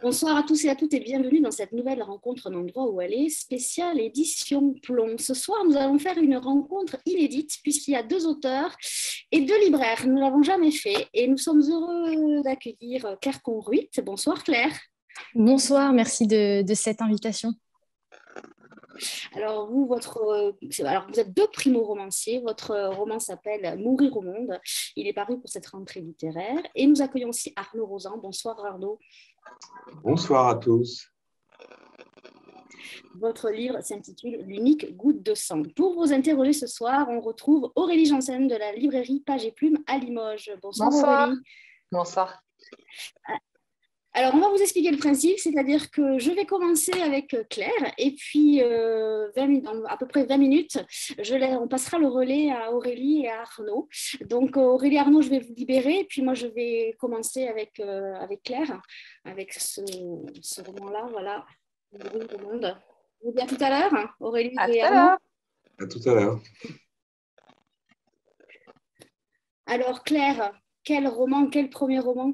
Bonsoir à tous et à toutes et bienvenue dans cette nouvelle rencontre d'endroit où aller, spéciale édition Plomb. Ce soir, nous allons faire une rencontre inédite puisqu'il y a 2 auteurs et 2 libraires. Nous ne l'avons jamais fait et nous sommes heureux d'accueillir Claire Conruit. Bonsoir Claire. Bonsoir, merci de cette invitation. Alors vous, vous êtes 2 primo-romanciers. Votre roman s'appelle Mourir au monde. Il est paru pour cette rentrée littéraire. Et nous accueillons aussi Arnaud Rosan. Bonsoir Arnaud. Bonsoir à tous. Votre livre s'intitule L'unique goutte de sang. Pour vous interroger ce soir, on retrouve Aurélie Janssen de la librairie Page et Plume à Limoges. Bonsoir, Aurélie. Bonsoir. Alors, on va vous expliquer le principe, c'est-à-dire que je vais commencer avec Claire et puis dans à peu près 20 minutes, on passera le relais à Aurélie et à Arnaud. Donc, Aurélie et Arnaud, je vais vous libérer et puis moi, je vais commencer avec Claire, avec ce roman-là, voilà, Le bruit du monde. Je vous dis à tout à l'heure, Aurélie et Arnaud. À tout à l'heure. Alors, Claire, quel premier roman ?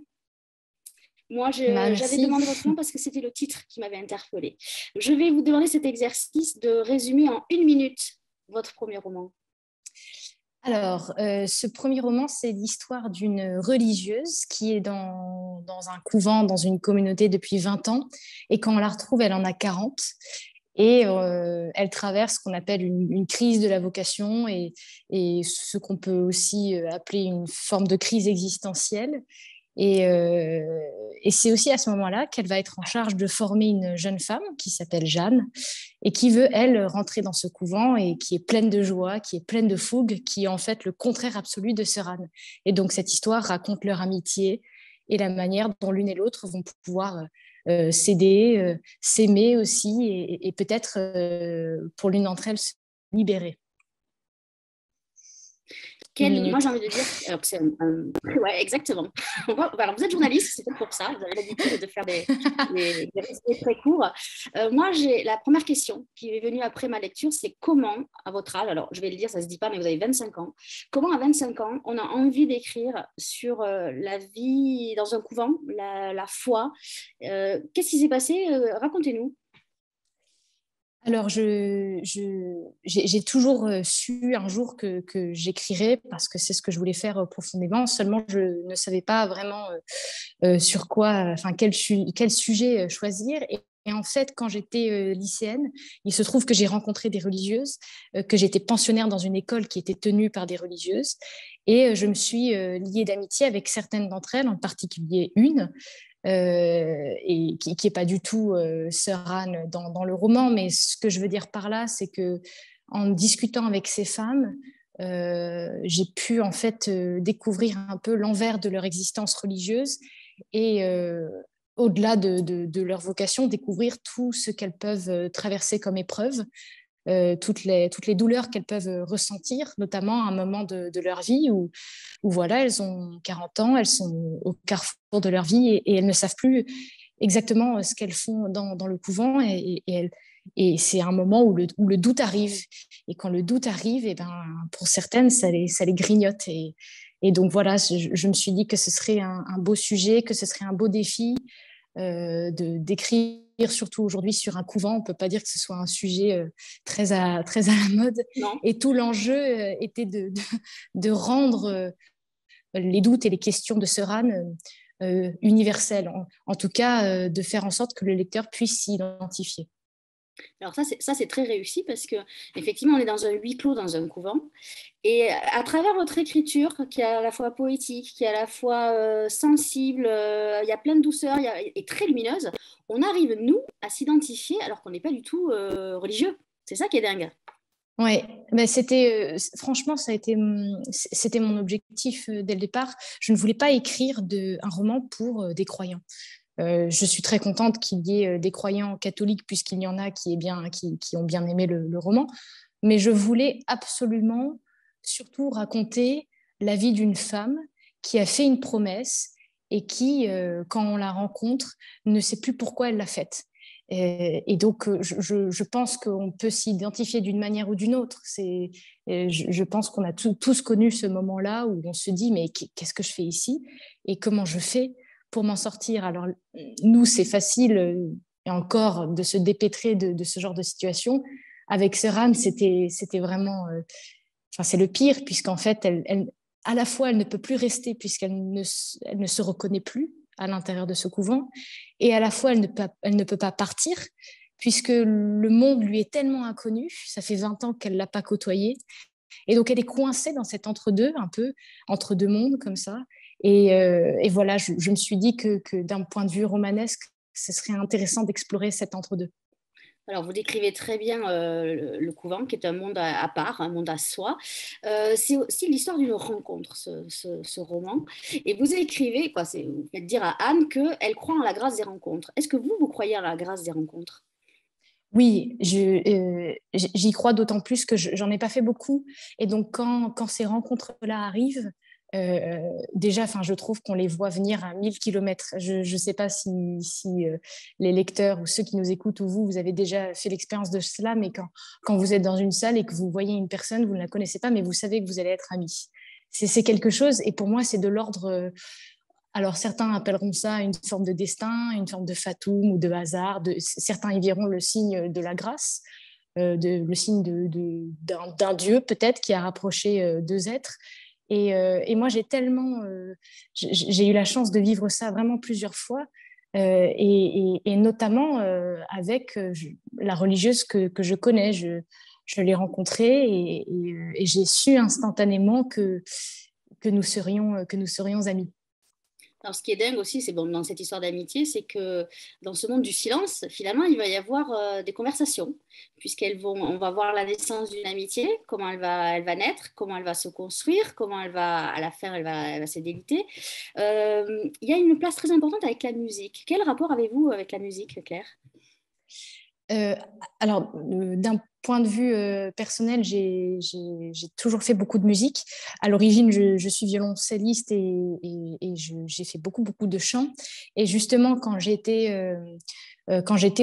Moi, j'avais demandé votre nom parce que c'était le titre qui m'avait interpellée. Je vais vous demander cet exercice de résumer en 1 minute votre premier roman. Alors, ce premier roman, c'est l'histoire d'une religieuse qui est dans un couvent, dans une communauté depuis 20 ans. Et quand on la retrouve, elle en a 40. Et elle traverse ce qu'on appelle une crise de la vocation et ce qu'on peut aussi appeler une forme de crise existentielle. Et c'est aussi à ce moment-là qu'elle va être en charge de former une jeune femme qui s'appelle Jeanne et qui veut, elle, rentrer dans ce couvent et qui est pleine de joie, qui est pleine de fougue, qui est en fait le contraire absolu de Sœur Anne. Et donc, cette histoire raconte leur amitié et la manière dont l'une et l'autre vont pouvoir s'aider, s'aimer aussi et peut-être, pour l'une d'entre elles, se libérer. Moi, j'ai envie de dire, ouais, exactement. Alors, vous êtes journaliste, c'est peut-être pour ça. Vous avez l'habitude de faire des résumés très courts. Moi, j'ai la première question qui est venue après ma lecture, c'est comment, à votre âge, alors je vais le dire, ça ne se dit pas, mais vous avez 25 ans, comment à 25 ans, on a envie d'écrire sur la vie dans un couvent, la foi. Qu'est-ce qui s'est passé ? Racontez-nous. Alors, j'ai toujours su un jour que j'écrirais parce que c'est ce que je voulais faire profondément. Seulement, je ne savais pas vraiment sur quoi, enfin, quel sujet choisir. Et en fait, quand j'étais lycéenne, il se trouve que j'ai rencontré des religieuses, que j'étais pensionnaire dans une école qui était tenue par des religieuses. Et je me suis liée d'amitié avec certaines d'entre elles, en particulier une. Et qui n'est pas du tout Sœur Anne dans le roman, mais ce que je veux dire par là, c'est que en discutant avec ces femmes, j'ai pu en fait découvrir un peu l'envers de leur existence religieuse et au-delà de leur vocation, découvrir tout ce qu'elles peuvent traverser comme épreuve. Toutes les douleurs qu'elles peuvent ressentir, notamment à un moment de leur vie où voilà, elles ont 40 ans, elles sont au carrefour de leur vie et elles ne savent plus exactement ce qu'elles font dans le couvent et c'est un moment où le doute arrive. Et quand le doute arrive, et ben, pour certaines, ça les grignote. Et donc voilà, je me suis dit que ce serait un beau sujet, que ce serait un beau défi d'écrire, surtout aujourd'hui sur un couvent. On ne peut pas dire que ce soit un sujet très à la mode. Non. Et tout l'enjeu était de rendre les doutes et les questions de Sœur Anne universelles. En tout cas, de faire en sorte que le lecteur puisse s'y identifier. Alors ça c'est très réussi parce que effectivement on est dans un huis clos dans un couvent et à travers votre écriture qui est à la fois poétique, qui est à la fois sensible, il y a plein de douceur et très lumineuse, on arrive nous à s'identifier alors qu'on n'est pas du tout religieux. C'est ça qui est dingue. Ouais, mais franchement, c'était mon objectif dès le départ. Je ne voulais pas écrire un roman pour des croyants. Je suis très contente qu'il y ait des croyants catholiques puisqu'il y en a qui ont bien aimé le roman. Mais je voulais absolument surtout raconter la vie d'une femme qui a fait une promesse et qui, quand on la rencontre, ne sait plus pourquoi elle l'a faite. Et donc, je pense qu'on peut s'identifier d'une manière ou d'une autre. Je pense qu'on a tous connu ce moment-là où on se dit « mais qu'est-ce que je fais ici ? Et comment je fais pour m'en sortir. Alors, nous, c'est facile, et encore, de se dépêtrer de ce genre de situation. Avec Serhan, c'était vraiment... Enfin, c'est le pire, puisqu'en fait, à la fois, elle ne peut plus rester puisqu'elle ne se reconnaît plus à l'intérieur de ce couvent, et à la fois, elle ne peut pas partir, puisque le monde lui est tellement inconnu, ça fait 20 ans qu'elle ne l'a pas côtoyé, et donc elle est coincée dans cet entre-deux, un peu, entre deux mondes, comme ça. Et voilà, je me suis dit que d'un point de vue romanesque, ce serait intéressant d'explorer cet entre-deux. Alors, vous décrivez très bien le couvent, qui est un monde à part, un monde à soi. C'est aussi l'histoire d'une rencontre, ce roman. Et vous écrivez, vous faites dire à Anne qu'elle croit en la grâce des rencontres. Est-ce que vous croyez en la grâce des rencontres? Oui, j'y crois d'autant plus que j'en ai pas fait beaucoup. Et donc, quand ces rencontres-là arrivent, déjà, je trouve qu'on les voit venir à 1000 kilomètres. Je ne sais pas si les lecteurs ou ceux qui nous écoutent ou vous avez déjà fait l'expérience de cela, mais quand vous êtes dans une salle et que vous voyez une personne, vous ne la connaissez pas, mais vous savez que vous allez être amis. C'est quelque chose, et pour moi, c'est de l'ordre... Alors, certains appelleront ça une forme de destin, une forme de fatum ou de hasard. Certains y verront le signe de la grâce, le signe d'un Dieu peut-être qui a rapproché deux êtres. Et moi, j'ai eu la chance de vivre ça vraiment plusieurs fois, et notamment avec la religieuse que je connais. Je l'ai rencontrée, et j'ai su instantanément que nous serions amis. Alors, ce qui est dingue aussi, c'est bon, dans cette histoire d'amitié, c'est que dans ce monde du silence, finalement, il va y avoir des conversations, on va voir la naissance d'une amitié, comment elle va naître, comment elle va se construire, comment à la fin, elle va se déliter. Il y a une place très importante avec la musique. Quel rapport avez-vous avec la musique, Claire? Euh, alors, d'un point de vue personnel, j'ai toujours fait beaucoup de musique. À l'origine, je suis violoncelliste, et j'ai fait beaucoup de chant. Et justement, quand j'étais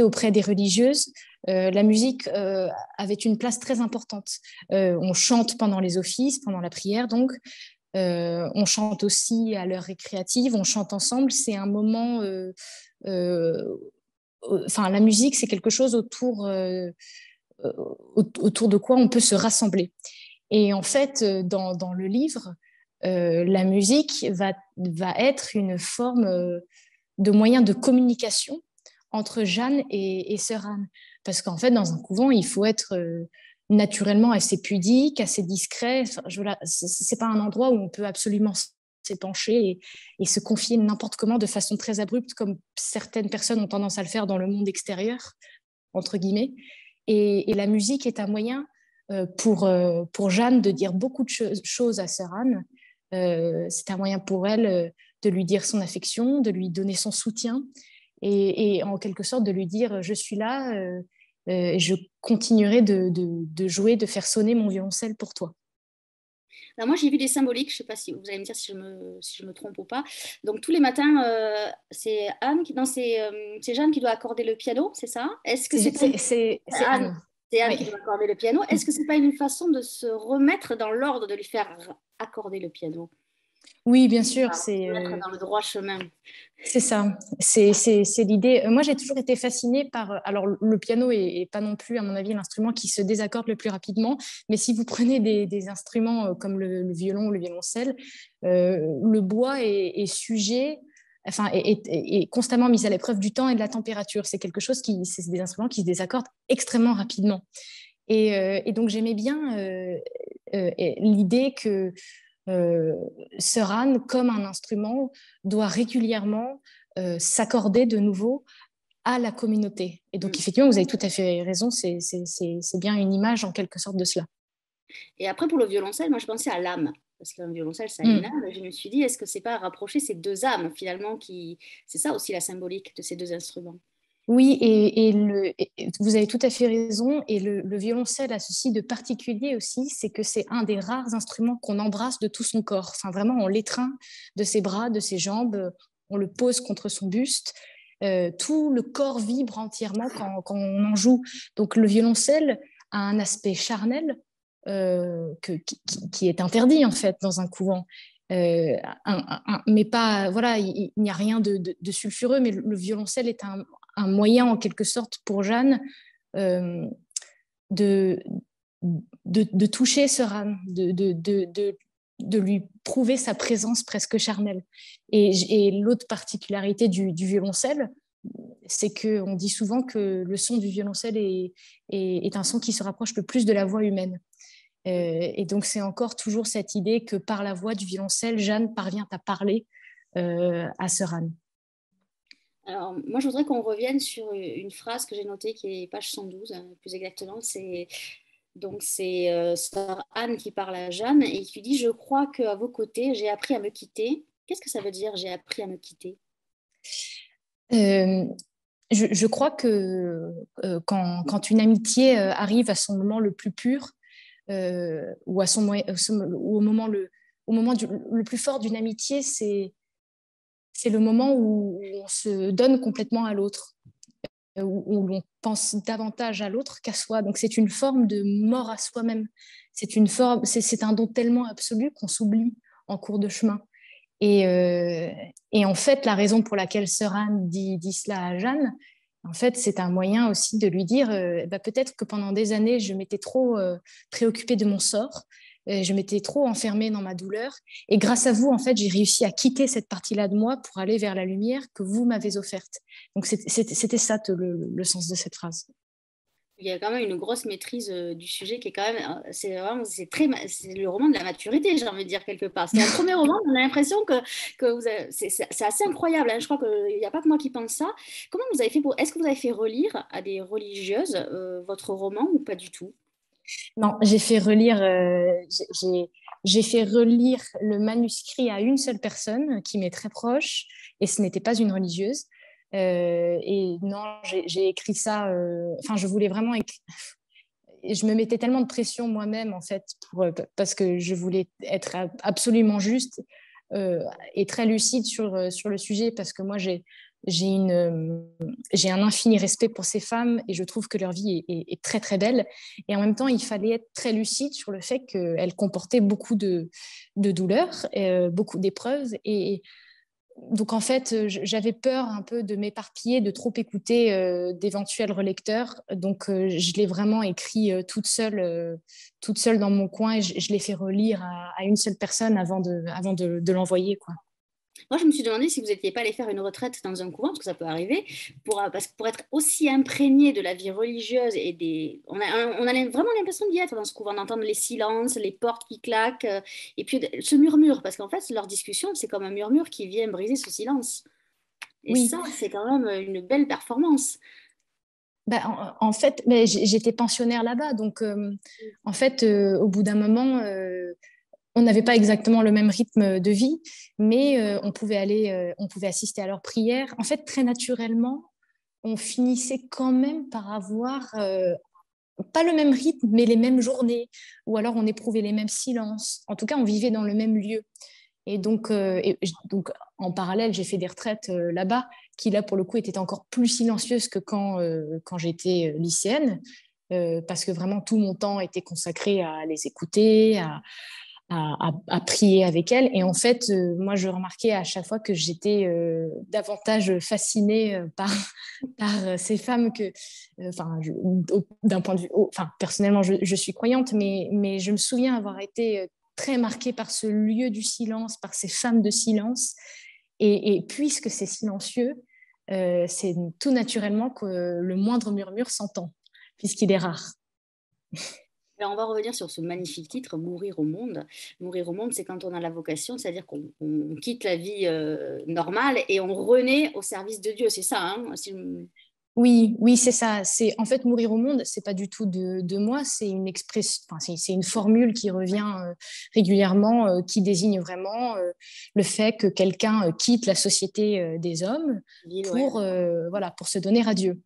auprès des religieuses, la musique avait une place très importante. On chante pendant les offices, pendant la prière, donc. On chante aussi à l'heure récréative, on chante ensemble. C'est un moment... la musique, c'est quelque chose autour de quoi on peut se rassembler. Et en fait, dans le livre, la musique va être une forme de moyen de communication entre Jeanne et Sœur Anne. Parce qu'en fait, dans un couvent, il faut être naturellement assez pudique, assez discret. C'est pas un endroit où on peut absolument s'épancher et se confier n'importe comment de façon très abrupte, comme certaines personnes ont tendance à le faire dans le monde extérieur, entre guillemets. Et la musique est un moyen pour Jeanne de dire beaucoup de choses à Sœur Anne. C'est un moyen pour elle de lui dire son affection, de lui donner son soutien, et en quelque sorte de lui dire je suis là, je continuerai de jouer, de faire sonner mon violoncelle pour toi. Alors moi, j'ai vu des symboliques, je ne sais pas si vous allez me dire si je me trompe ou pas. Donc tous les matins, c'est c'est Jeanne qui doit accorder le piano, c'est ça? Est-ce que c'est Anne. C'est Anne Oui. qui doit accorder le piano. Est-ce que c'est pas une façon de se remettre dans l'ordre, de lui faire accorder le piano? Oui, bien sûr, Être dans le droit chemin. C'est ça, c'est l'idée. Moi, j'ai toujours été fascinée par... Alors, le piano est pas non plus, à mon avis, l'instrument qui se désaccorde le plus rapidement, mais si vous prenez des instruments comme le violon ou le violoncelle, le bois est sujet, est constamment mis à l'épreuve du temps et de la température. C'est c'est des instruments qui se désaccordent extrêmement rapidement. Et donc, j'aimais bien l'idée que Sœur Anne, comme un instrument, doit régulièrement s'accorder de nouveau à la communauté. Et donc, effectivement, vous avez tout à fait raison, c'est bien une image en quelque sorte de cela. Et après, pour le violoncelle, moi, je pensais à l'âme. Parce qu'un violoncelle, ça a une âme. Et je me suis dit, est-ce que c'est pas rapprocher ces deux âmes, finalement, c'est ça aussi la symbolique de ces deux instruments? Oui, vous avez tout à fait raison. Et le violoncelle a ceci de particulier aussi, c'est que c'est un des rares instruments qu'on embrasse de tout son corps. Enfin, vraiment, on l'étreint de ses bras, de ses jambes, on le pose contre son buste. Tout le corps vibre entièrement quand on en joue. Donc, le violoncelle a un aspect charnel qui est interdit, en fait, dans un couvent. mais pas, voilà, il n'y a rien de sulfureux, mais le violoncelle est un moyen en quelque sorte pour Jeanne de toucher Seuran, de lui prouver sa présence presque charnelle. Et l'autre particularité du violoncelle, c'est qu'on dit souvent que le son du violoncelle est un son qui se rapproche le plus de la voix humaine. Et donc, c'est encore toujours cette idée que par la voix du violoncelle, Jeanne parvient à parler à Seuran. Alors, moi, je voudrais qu'on revienne sur une phrase que j'ai notée qui est page 112, plus exactement. C'est Sœur Anne qui parle à Jeanne et qui lui dit « Je crois qu'à vos côtés, j'ai appris à me quitter ». Qu'est-ce que ça veut dire, j'ai appris à me quitter? Je crois que quand une amitié arrive à son moment le plus pur, ou au moment le plus fort d'une amitié, c'est le moment où on se donne complètement à l'autre, où l'on pense davantage à l'autre qu'à soi. Donc c'est une forme de mort à soi-même. C'est un don tellement absolu qu'on s'oublie en cours de chemin. Et en fait, la raison pour laquelle Sœur Anne dit cela à Jeanne, en fait, c'est un moyen aussi de lui dire peut-être que pendant des années, je m'étais trop préoccupée de mon sort, je m'étais trop enfermée dans ma douleur, et grâce à vous, en fait, j'ai réussi à quitter cette partie-là de moi pour aller vers la lumière que vous m'avez offerte. Donc, c'était ça le sens de cette phrase. Il y a quand même une grosse maîtrise du sujet qui est quand même, c'est le roman de la maturité, j'ai envie de dire quelque part. C'est un premier roman, on a l'impression que c'est assez incroyable, hein. Je crois qu'il n'y a pas que moi qui pense ça. Comment vous avez fait est-ce que vous avez fait relire à des religieuses votre roman ou pas du tout? Non, j'ai fait relire le manuscrit à une seule personne qui m'est très proche, et ce n'était pas une religieuse. Et non, j'ai écrit ça. Enfin, je voulais vraiment et je me mettais tellement de pression moi-même, en fait, parce que je voulais être absolument juste et très lucide sur le sujet, parce que moi, j'ai un infini respect pour ces femmes et je trouve que leur vie est très, très belle. Et en même temps, il fallait être très lucide sur le fait qu'elles comportaient beaucoup de douleurs, beaucoup d'épreuves. Et donc, en fait, j'avais peur un peu de m'éparpiller, de trop écouter d'éventuels relecteurs. Donc, je l'ai vraiment écrit toute seule dans mon coin, et je l'ai fait relire à une seule personne avant de l'envoyer, quoi. Moi, je me suis demandé si vous n'étiez pas allé faire une retraite dans un couvent, parce que ça peut arriver, parce que pour être aussi imprégné de la vie religieuse on a vraiment l'impression d'y être dans ce couvent, d'entendre les silences, les portes qui claquent, et puis ce murmure, parce qu'en fait, leur discussion, c'est comme un murmure qui vient briser ce silence. Et Oui. ça, c'est quand même une belle performance. En fait, j'étais pensionnaire là-bas, donc en fait, au bout d'un moment, on n'avait pas exactement le même rythme de vie, mais on pouvait assister à leurs prières. En fait, très naturellement, on finissait quand même par avoir pas le même rythme, mais les mêmes journées, ou alors on éprouvait les mêmes silences. En tout cas, on vivait dans le même lieu. Et donc, en parallèle, j'ai fait des retraites là-bas, qui là, pour le coup, étaient encore plus silencieuses que quand j'étais lycéenne, parce que vraiment tout mon temps était consacré à les écouter, à prier avec elles. Et en fait, moi, je remarquais à chaque fois que j'étais davantage fascinée par ces femmes que, d'un point de vue, personnellement, je suis croyante, mais je me souviens avoir été très marquée par ce lieu du silence, par ces femmes de silence. Et puisque c'est silencieux, c'est tout naturellement que le moindre murmure s'entend, puisqu'il est rare. Alors, on va revenir sur ce magnifique titre, Mourir au monde. Mourir au monde, c'est quand on a la vocation, c'est-à-dire qu'on quitte la vie normale et on renaît au service de Dieu. C'est ça, hein, Oui, c'est ça. C'est en fait mourir au monde. C'est pas du tout de moi. C'est une expression. C'est une formule qui revient régulièrement, qui désigne vraiment le fait que quelqu'un quitte la société des hommes pour se donner à Dieu.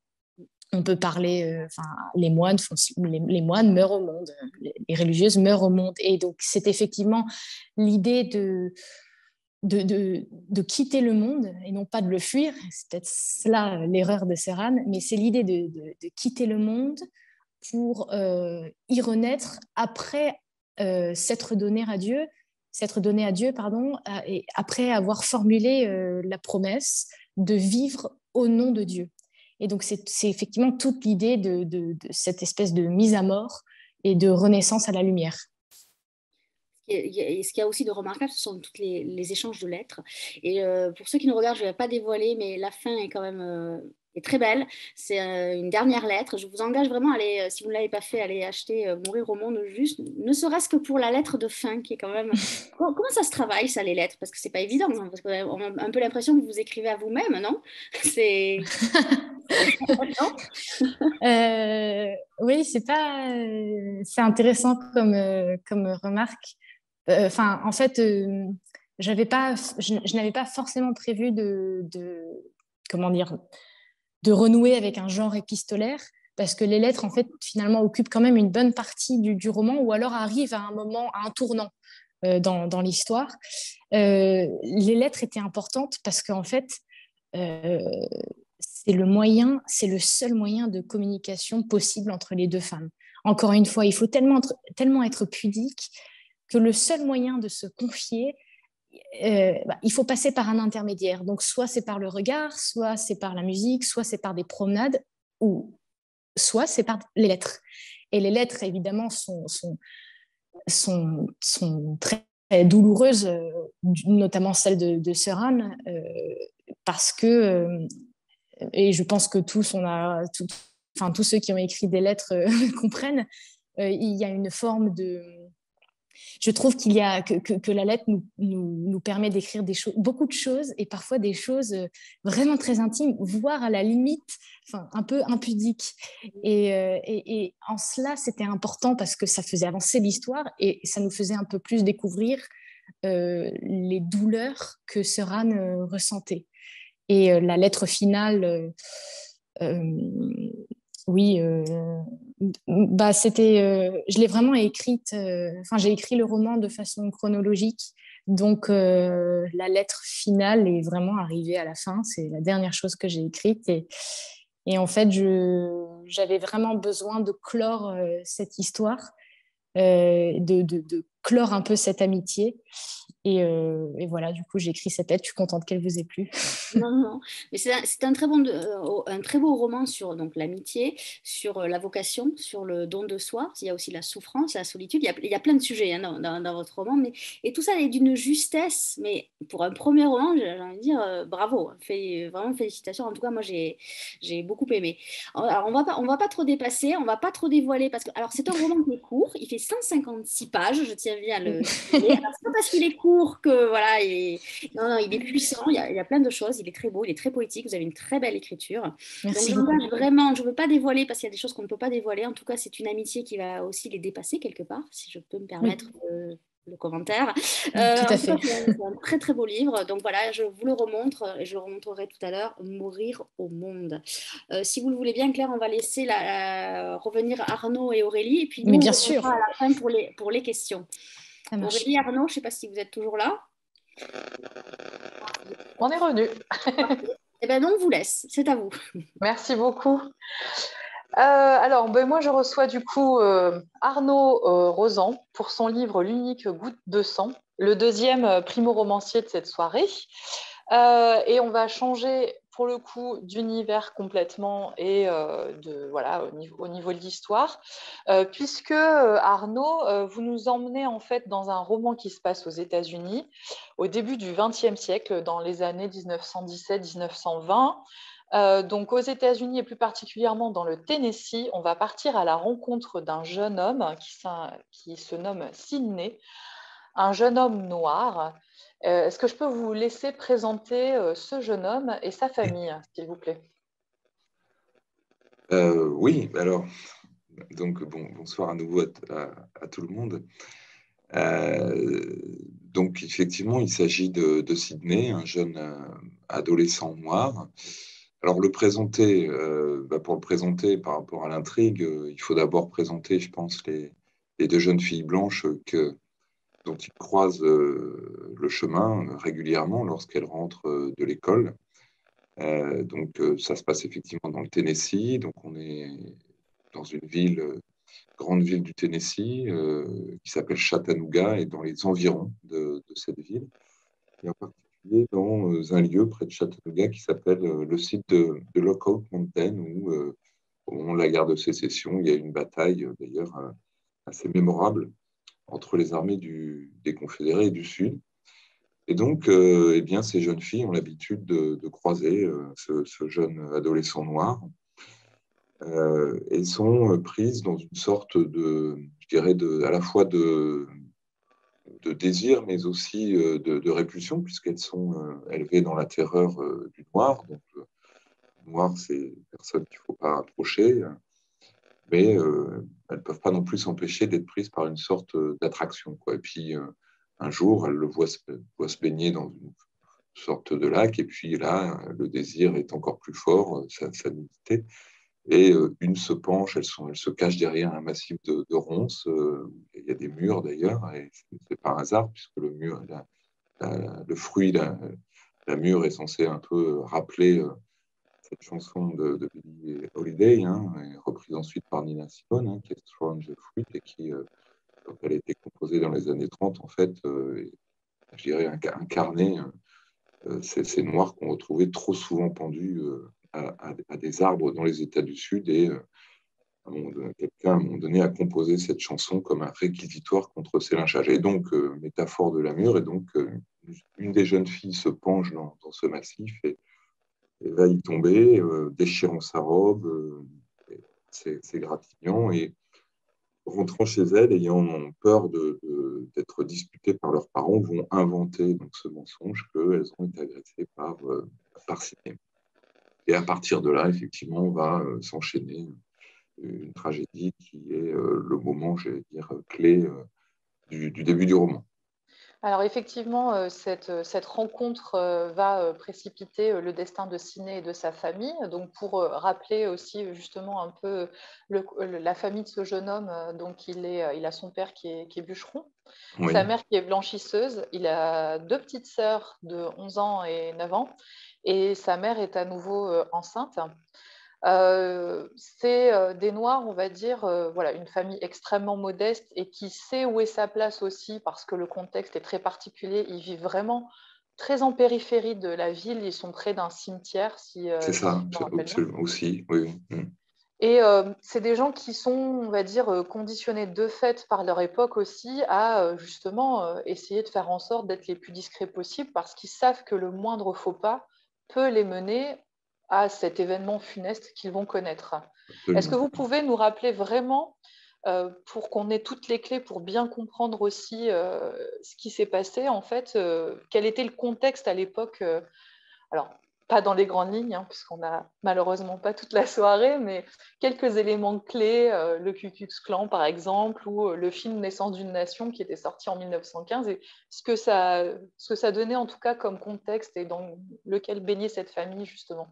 On peut parler, les moines meurent au monde, les religieuses meurent au monde. Et donc, c'est effectivement l'idée de quitter le monde et non pas de le fuir. C'est peut-être cela l'erreur de Seuran, mais c'est l'idée de quitter le monde pour y renaître après s'être donné à Dieu. s'être donné à Dieu, pardon, et après avoir formulé la promesse de vivre au nom de Dieu. Et donc, c'est effectivement toute l'idée de cette espèce de mise à mort et de renaissance à la lumière. Et ce qu'il y a aussi de remarquable, ce sont tous les échanges de lettres. Et pour ceux qui nous regardent, je ne vais pas dévoiler, mais la fin est quand même est très belle. C'est une dernière lettre. Je vous engage vraiment à aller, si vous ne l'avez pas fait, à aller acheter Mourir au monde, juste, ne serait-ce que pour la lettre de fin, qui est quand même... Comment ça se travaille, ça, les lettres? Parce que ce n'est pas évident, hein, parce qu'on a un peu l'impression que vous écrivez à vous-même, non? C'est... Oui, c'est c'est intéressant comme remarque. Enfin, en fait, je n'avais pas forcément prévu comment dire, de renouer avec un genre épistolaire, parce que les lettres, en fait, finalement, occupent quand même une bonne partie du roman, ou alors arrivent à un moment, à un tournant dans l'histoire. Les lettres étaient importantes parce qu'en fait, c'est le seul moyen de communication possible entre les deux femmes. Encore une fois, il faut tellement être pudique que le seul moyen de se confier, il faut passer par un intermédiaire. Donc, soit c'est par le regard, soit c'est par la musique, soit c'est par des promenades, ou soit c'est par les lettres. Et les lettres, évidemment, sont très douloureuses, notamment celle de Sœur Anne, parce que, et je pense que tous ceux qui ont écrit des lettres comprennent, il y a une forme de... Je trouve que la lettre nous permet d'écrire beaucoup de choses, et parfois des choses vraiment très intimes, voire à la limite, un peu impudiques. Et en cela, c'était important parce que ça faisait avancer l'histoire et ça nous faisait un peu plus découvrir les douleurs que Sœur Anne ressentait. Et la lettre finale, oui, je l'ai vraiment écrite. J'ai écrit le roman de façon chronologique, donc la lettre finale est vraiment arrivée à la fin. C'est la dernière chose que j'ai écrite, et en fait, j'avais vraiment besoin de clore cette histoire, de clore un peu cette amitié. Et voilà, du coup, j'ai écrit cette lettre. Je suis contente qu'elle vous ait plu. Non. Mais c'est un un très beau roman sur donc l'amitié, sur la vocation, sur le don de soi. Il y a aussi la souffrance, la solitude. Il y a plein de sujets, hein, dans votre roman, et tout ça est d'une justesse. Mais pour un premier roman, j'ai envie de dire bravo, vraiment félicitations. En tout cas, moi, j'ai beaucoup aimé. Alors, on va pas trop dépasser, on va pas trop dévoiler, parce que alors c'est un roman qui est court. Il fait 156 pages. Je tiens bien à le signaler. Alors, c'est pas parce qu'il est court que voilà, non, il est puissant, il y a plein de choses, il est très beau, il est très poétique, vous avez une très belle écriture. Merci Donc beaucoup. vraiment, je ne veux pas dévoiler parce qu'il y a des choses qu'on ne peut pas dévoiler. En tout cas, c'est une amitié qui va aussi les dépasser quelque part, si je peux me permettre le commentaire. Tout à fait. C'est un très très beau livre. Donc voilà, je vous le remontre et je le remontrerai tout à l'heure, Mourir au monde. Si vous le voulez bien, Claire, on va laisser revenir Arnaud et Aurélie, et puis nous, Mais bien on sûr. reviendra à la fin pour les questions. Aurélie, Arnaud, je ne sais pas si vous êtes toujours là. On est revenu. Eh bien, on vous laisse. C'est à vous. Merci beaucoup. Alors, moi, je reçois du coup Arnaud Rosan pour son livre L'unique goutte de sang, le deuxième primo-romancier de cette soirée. Et on va changer pour le coup d'univers complètement et au niveau de l'histoire, puisque Arnaud, vous nous emmenez en fait dans un roman qui se passe aux États-Unis au début du XXe siècle, dans les années 1917-1920. Donc aux États-Unis et plus particulièrement dans le Tennessee, on va partir à la rencontre d'un jeune homme qui se nomme Sidney, un jeune homme noir. Est-ce que je peux vous laisser présenter ce jeune homme et sa famille, s'il vous plaît? Oui, alors, donc bonsoir à nouveau à tout le monde. Donc effectivement, il s'agit de Sidney, un jeune adolescent noir. Alors pour le présenter par rapport à l'intrigue, il faut d'abord présenter, je pense, les deux jeunes filles blanches dont il croise le chemin régulièrement lorsqu'elles rentrent de l'école. Ça se passe effectivement dans le Tennessee, donc on est dans une ville grande ville du Tennessee qui s'appelle Chattanooga et dans les environs de cette ville. Et en particulier dans un lieu près de Chattanooga qui s'appelle le site de Lookout Mountain où, au moment de la guerre de sécession, il y a eu une bataille d'ailleurs assez mémorable entre les armées des Confédérés et du Sud. Et donc, eh bien, ces jeunes filles ont l'habitude de croiser ce jeune adolescent noir et sont prises dans une sorte je dirais, à la fois de désir, mais aussi de répulsion, puisqu'elles sont élevées dans la terreur du noir. Donc, le noir, c'est une personne qu'il ne faut pas approcher, mais elles ne peuvent pas non plus s'empêcher d'être prises par une sorte d'attraction, quoi. Et puis, un jour, elles le voient se baigner dans une sorte de lac, et puis là, le désir est encore plus fort, sa nudité. Et une se penche, elle se cache derrière un massif de ronces. Il y a des murs d'ailleurs, et c'est par hasard, puisque le mur, le fruit, la mûre est censé un peu rappeler cette chanson de Billie Holiday, hein, reprise ensuite par Nina Simone, hein, qui est Strange Fruit, et qui, quand elle a été composée dans les années 30, en fait, je dirais incarnée ces noirs qu'on retrouvait trop souvent pendus à des arbres dans les États du Sud. Et quelqu'un, à un moment donné, a composé cette chanson comme un réquisitoire contre ces lynchages. Et donc, métaphore de la mûre, et donc, une des jeunes filles se penche dans ce massif et va y tomber, déchirant sa robe, c'est gratignant, et rentrant chez elles, ayant peur d'être disputées par leurs parents, vont inventer donc ce mensonge qu'elles ont été agressées par Sidney. Et à partir de là, effectivement, on va s'enchaîner une tragédie qui est le moment, j'allais dire, clé du début du roman. Alors effectivement, cette rencontre va précipiter le destin de Sidney et de sa famille. Donc pour rappeler aussi justement un peu la famille de ce jeune homme, donc il a son père qui est bûcheron, Oui. sa mère qui est blanchisseuse, il a 2 petites sœurs de 11 ans et 9 ans, et sa mère est à nouveau enceinte. C'est des Noirs, on va dire, voilà, une famille extrêmement modeste et qui sait où est sa place aussi parce que le contexte est très particulier. Ils vivent vraiment très en périphérie de la ville. Ils sont près d'un cimetière, C'est si ça, je me rappelle bien. aussi, oui. Et c'est des gens qui sont, on va dire, conditionnés de fait par leur époque aussi à justement essayer de faire en sorte d'être les plus discrets possible parce qu'ils savent que le moindre faux pas peut les mener à cet événement funeste qu'ils vont connaître. Absolument. Est-ce que vous pouvez nous rappeler vraiment, pour qu'on ait toutes les clés pour bien comprendre aussi ce qui s'est passé, en fait, quel était le contexte à l'époque alors, pas dans les grandes lignes, hein, puisqu'on n'a malheureusement pas toute la soirée, mais quelques éléments clés, le Ku Klux Klan par exemple, ou le film Naissance d'une nation qui était sorti en 1915, et ce que ça donnait en tout cas comme contexte et dans lequel baignait cette famille justement.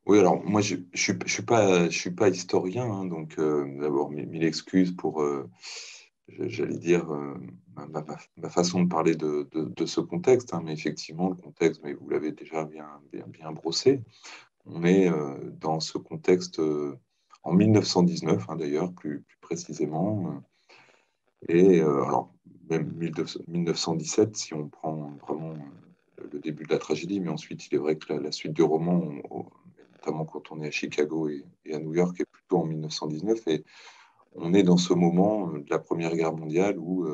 Oui, alors moi, je suis pas historien, hein, donc d'abord, mille excuses pour, j'allais dire, ma façon de parler de ce contexte, hein, mais effectivement, le contexte, mais vous l'avez déjà bien brossé. On est dans ce contexte en 1919, hein, d'ailleurs, plus précisément, et alors, même 1917, si on prend vraiment le début de la tragédie, mais ensuite, il est vrai que la suite du roman, notamment quand on est à Chicago et à New York, est plutôt en 1919. Et on est dans ce moment de la Première Guerre mondiale où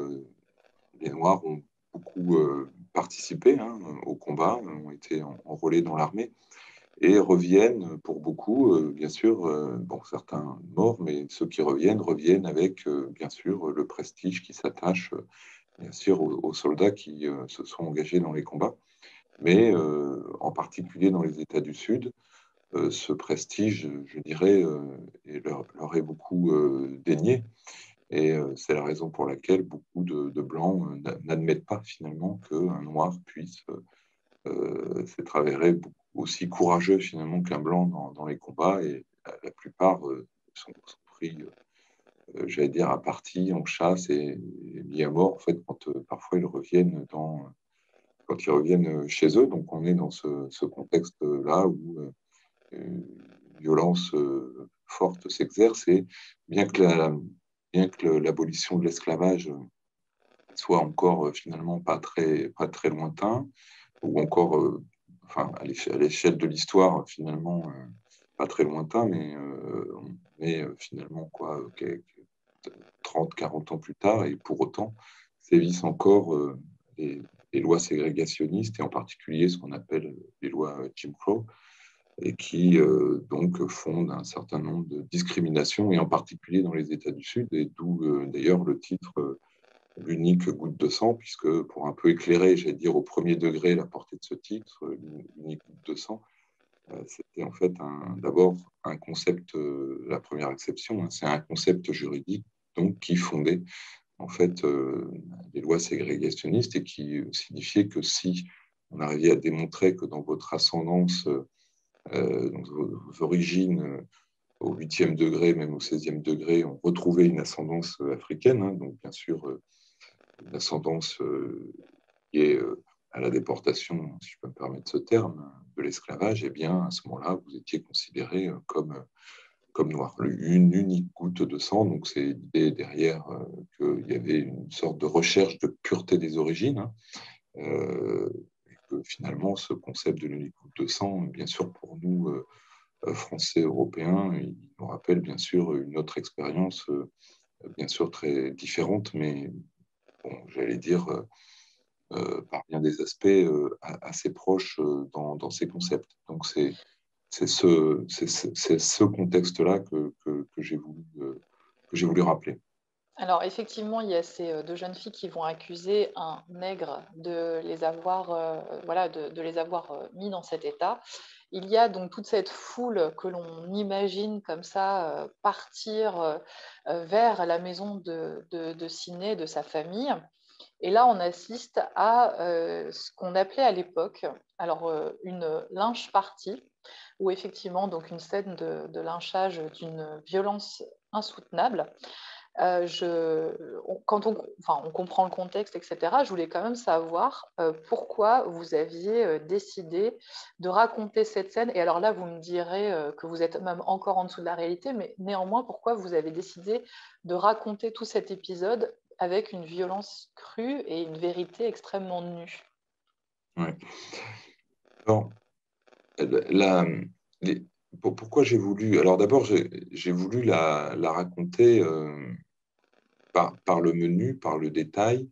les Noirs ont beaucoup participé, hein, au combat, ont été enrôlés dans l'armée et reviennent pour beaucoup, bien sûr, bon, certains morts, mais ceux qui reviennent avec, bien sûr, le prestige qui s'attache, bien sûr, aux soldats qui se sont engagés dans les combats, mais en particulier dans les États du Sud. Ce prestige, je dirais, leur est beaucoup dénié. Et c'est la raison pour laquelle beaucoup de Blancs n'admettent pas finalement qu'un Noir puisse s'être avéré aussi courageux finalement qu'un Blanc dans les combats. Et la plupart sont pris, j'allais dire, à partie, en chasse et mis à mort, en fait, quand parfois ils reviennent quand ils reviennent chez eux. Donc on est dans ce contexte-là où une violence forte s'exerce, et bien que l'abolition de l'esclavage soit encore finalement pas très lointain, ou encore enfin, à l'échelle de l'histoire, finalement, pas très lointain, mais on est finalement quoi, 30, 40 ans plus tard, et pour autant sévissent encore les lois ségrégationnistes, et en particulier ce qu'on appelle les lois Jim Crow, et qui donc fondent un certain nombre de discriminations, et en particulier dans les États du Sud, et d'où d'ailleurs le titre l'unique goutte de sang, puisque pour un peu éclairer, j'allais dire au premier degré, la portée de ce titre, l'unique goutte de sang, c'était en fait d'abord un concept, la première exception, hein, c'est un concept juridique donc qui fondait en fait les lois ségrégationnistes, et qui signifiait que si on arrivait à démontrer que dans votre ascendance, dans vos origines, au 8e degré, même au 16e degré, on retrouvait une ascendance africaine, hein, donc bien sûr une ascendance liée à la déportation, si je peux me permettre ce terme, de l'esclavage, et bien à ce moment-là, vous étiez considéré comme noir. Une unique goutte de sang, donc c'est l'idée derrière qu'il y avait une sorte de recherche de pureté des origines, hein, et que finalement, ce concept de l'unique goutte de sang, bien sûr pour nous, Français, Européens, il nous rappelle bien sûr une autre expérience, bien sûr très différente, mais bon, j'allais dire par bien des aspects assez proches dans ces concepts. Donc c'est ce contexte-là que j'ai voulu rappeler. Alors effectivement, il y a ces deux jeunes filles qui vont accuser un nègre de les avoir, voilà, de les avoir mis dans cet état. Il y a donc toute cette foule que l'on imagine comme ça partir vers la maison de Sidney, de sa famille. Et là, on assiste à ce qu'on appelait à l'époque alors, une lynche party, où effectivement, donc une scène de lynchage d'une violence insoutenable. Quand on comprend le contexte, etc., je voulais quand même savoir pourquoi vous aviez décidé de raconter cette scène. Et alors là, vous me direz que vous êtes même encore en dessous de la réalité, mais néanmoins, pourquoi vous avez décidé de raconter tout cet épisode avec une violence crue et une vérité extrêmement nue? Ouais. Alors, la, pourquoi j'ai voulu... Alors d'abord, j'ai voulu la raconter par le menu, par le détail,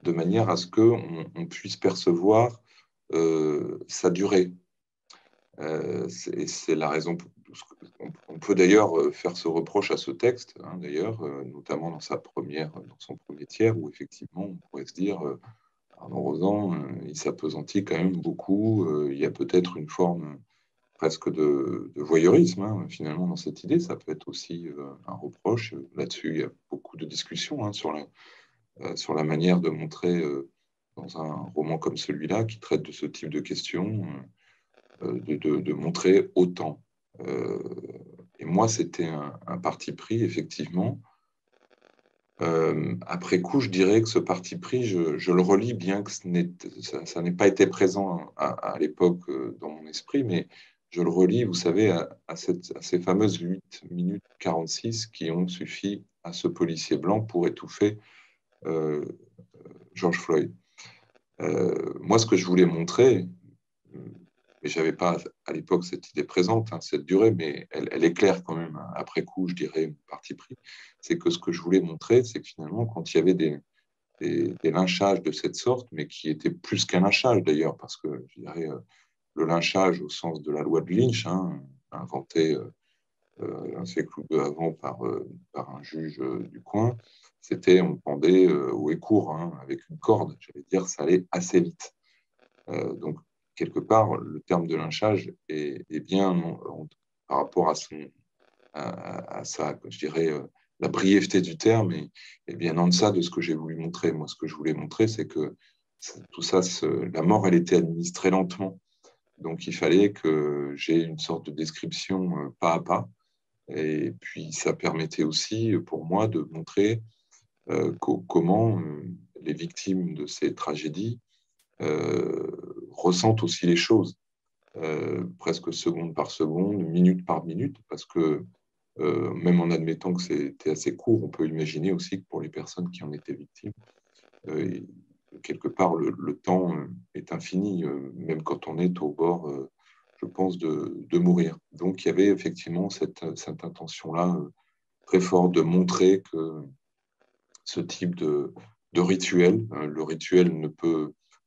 de manière à ce qu'on puisse percevoir sa durée. C'est la raison. On peut d'ailleurs faire ce reproche à ce texte, hein, d'ailleurs, notamment dans son premier tiers, où effectivement on pourrait se dire, Arnaud Rosan, il s'appesantit quand même beaucoup. Il y a peut-être une forme presque de voyeurisme, hein, finalement, dans cette idée. Ça peut être aussi un reproche. Là-dessus, il y a beaucoup de discussions, hein, sur la manière de montrer dans un roman comme celui-là, qui traite de ce type de questions, de montrer autant. Et moi, c'était un parti pris, effectivement. Après coup, je dirais que ce parti pris, je le relis, bien que ça n'ait pas été présent à l'époque dans mon esprit, mais je le relis, vous savez, à ces fameuses 8 minutes 46 qui ont suffi à ce policier blanc pour étouffer George Floyd. Moi, ce que je voulais montrer, mais je n'avais pas à l'époque cette idée présente, hein, cette durée, mais elle est claire quand même, hein. Après coup, je dirais, mon parti pris, c'est que ce que je voulais montrer, c'est que finalement, quand il y avait des lynchages de cette sorte, mais qui étaient plus qu'un lynchage d'ailleurs, parce que je dirais, le lynchage au sens de la loi de Lynch, hein, inventée un siècle ou deux avant par un juge du coin, c'était on pendait haut et court, hein, avec une corde. J'allais dire, ça allait assez vite. Donc, quelque part, le terme de lynchage est bien, par rapport à ça, je dirais, la brièveté du terme est bien en deçà de ce que j'ai voulu montrer. Moi, ce que je voulais montrer, c'est que tout ça, la mort, elle était administrée lentement. Donc, il fallait que j'ai une sorte de description pas à pas. Et puis, ça permettait aussi pour moi de montrer comment les victimes de ces tragédies ressentent aussi les choses, presque seconde par seconde, minute par minute, parce que même en admettant que c'était assez court, on peut imaginer aussi que pour les personnes qui en étaient victimes, quelque part, le temps est infini, même quand on est au bord, je pense, de mourir. Donc, il y avait effectivement cette intention-là très forte de montrer que ce type de rituel, le rituel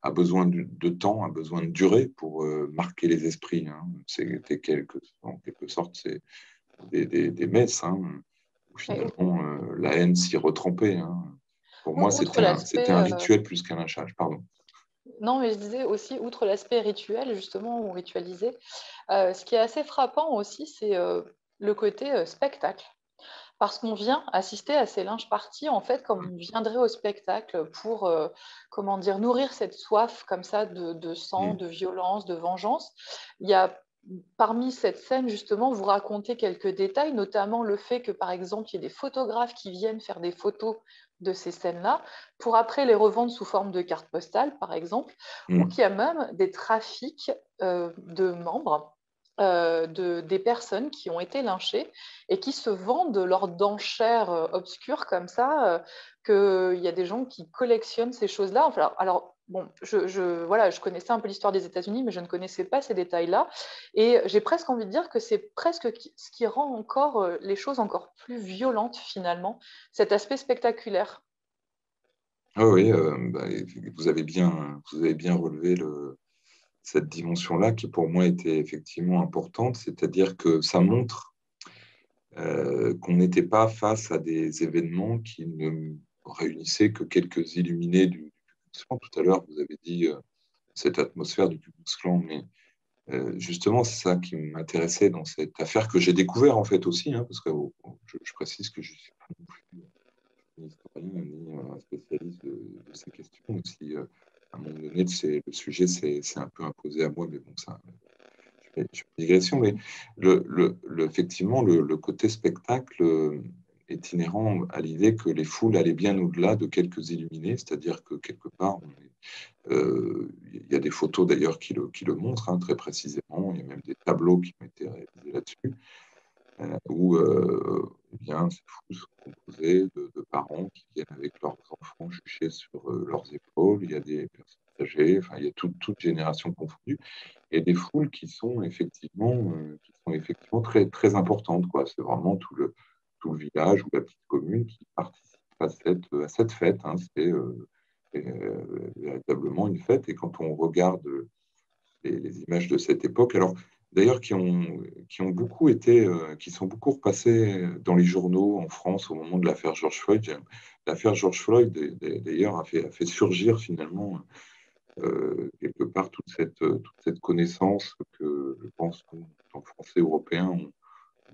a besoin de temps, a besoin de durée pour marquer les esprits. Hein. En quelque sorte, c'est des messes, hein, où finalement la haine s'y retrempait. Hein. Pour moi, Outre c'était un rituel plus qu'un lynchage. Pardon. Non, mais je disais aussi, outre l'aspect rituel, justement, ou ritualisé, ce qui est assez frappant aussi, c'est le côté spectacle. Parce qu'on vient assister à ces lynches parties, en fait, comme on viendrait au spectacle pour, comment dire, nourrir cette soif comme ça de sang, de violence, de vengeance. Il y a, parmi cette scène, justement, vous racontez quelques détails, notamment le fait que, par exemple, il y ait des photographes qui viennent faire des photos de ces scènes-là, pour après les revendre sous forme de cartes postales, par exemple, ou qu'il y a même des trafics de membres des personnes qui ont été lynchées et qui se vendent leurs d'enchères obscures comme ça, qu'il y a des gens qui collectionnent ces choses-là. Enfin, alors bon, voilà, je connaissais un peu l'histoire des États-Unis, mais je ne connaissais pas ces détails-là. Et j'ai presque envie de dire que c'est presque ce qui rend encore les choses encore plus violentes, finalement, cet aspect spectaculaire. Ah oui, vous avez bien relevé cette dimension-là qui pour moi était effectivement importante, c'est-à-dire que ça montre qu'on n'était pas face à des événements qui ne réunissaient que quelques illuminés du Ku Klux Klan. Tout à l'heure, vous avez dit cette atmosphère du Ku Klux Klan, mais justement, c'est ça qui m'intéressait dans cette affaire que j'ai découvert en fait aussi, hein, parce que je précise que je ne suis pas non plus un historien ni un spécialiste de ces questions. Aussi, à un moment donné, le sujet s'est un peu imposé à moi, mais bon, ça, je fais une digression. Mais effectivement, le côté spectacle est inhérent à l'idée que les foules allaient bien au-delà de quelques illuminés, c'est-à-dire que quelque part, il y a des photos d'ailleurs qui le montrent hein, très précisément. Il y a même des tableaux qui ont été réalisés là-dessus, où eh bien, ces foules sont composées de parents qui viennent avec leurs enfants juchés sur leurs épaules. Il y a des personnes âgées, enfin, il y a toute génération confondue, et des foules qui sont effectivement très, très importantes, quoi. C'est vraiment tout le village ou la petite commune qui participe à cette fête. Hein. C'est véritablement une fête. Et quand on regarde les images de cette époque, alors d'ailleurs qui ont beaucoup été, qui sont beaucoup repassées dans les journaux en France au moment de l'affaire George Floyd. L'affaire George Floyd, d'ailleurs, a fait surgir finalement quelque part toute cette connaissance que je pense qu'en tant que Français européens, nous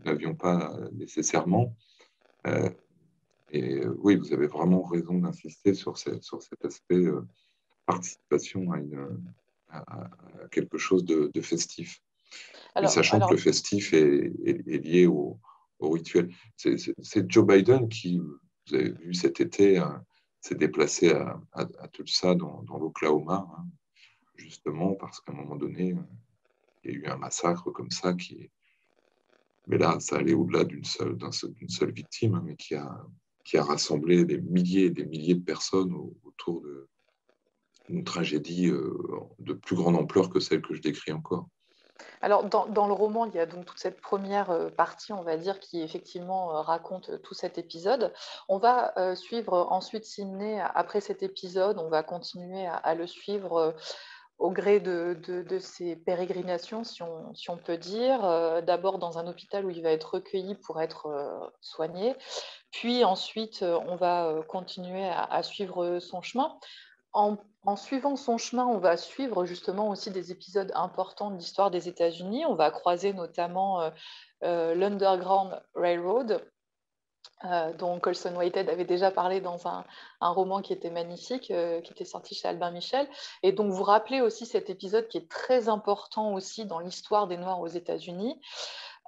n'avions pas nécessairement. Oui, vous avez vraiment raison d'insister sur cet aspect participation à quelque chose de festif. Mais sachant que le festif est lié au rituel. C'est Joe Biden qui, vous avez vu cet été, s'est déplacé à Tulsa, dans l'Oklahoma, hein, justement parce qu'à un moment donné, il y a eu un massacre comme ça mais là, ça allait au-delà d'une seule victime, hein, mais qui a rassemblé des milliers et des milliers de personnes autour d'une tragédie de plus grande ampleur que celle que je décris encore. Alors, dans le roman, il y a donc toute cette première partie, on va dire, qui effectivement raconte tout cet épisode. On va suivre ensuite Sidney après cet épisode. On va continuer à le suivre au gré de ses pérégrinations, si on peut dire. D'abord dans un hôpital où il va être recueilli pour être soigné. Puis ensuite, on va continuer à suivre son chemin. En suivant son chemin, on va suivre justement aussi des épisodes importants de l'histoire des États-Unis. On va croiser notamment l'Underground Railroad, dont Colson Whitehead avait déjà parlé dans un roman qui était magnifique, qui était sorti chez Albin Michel. Et donc, vous rappelez aussi cet épisode qui est très important aussi dans l'histoire des Noirs aux États-Unis.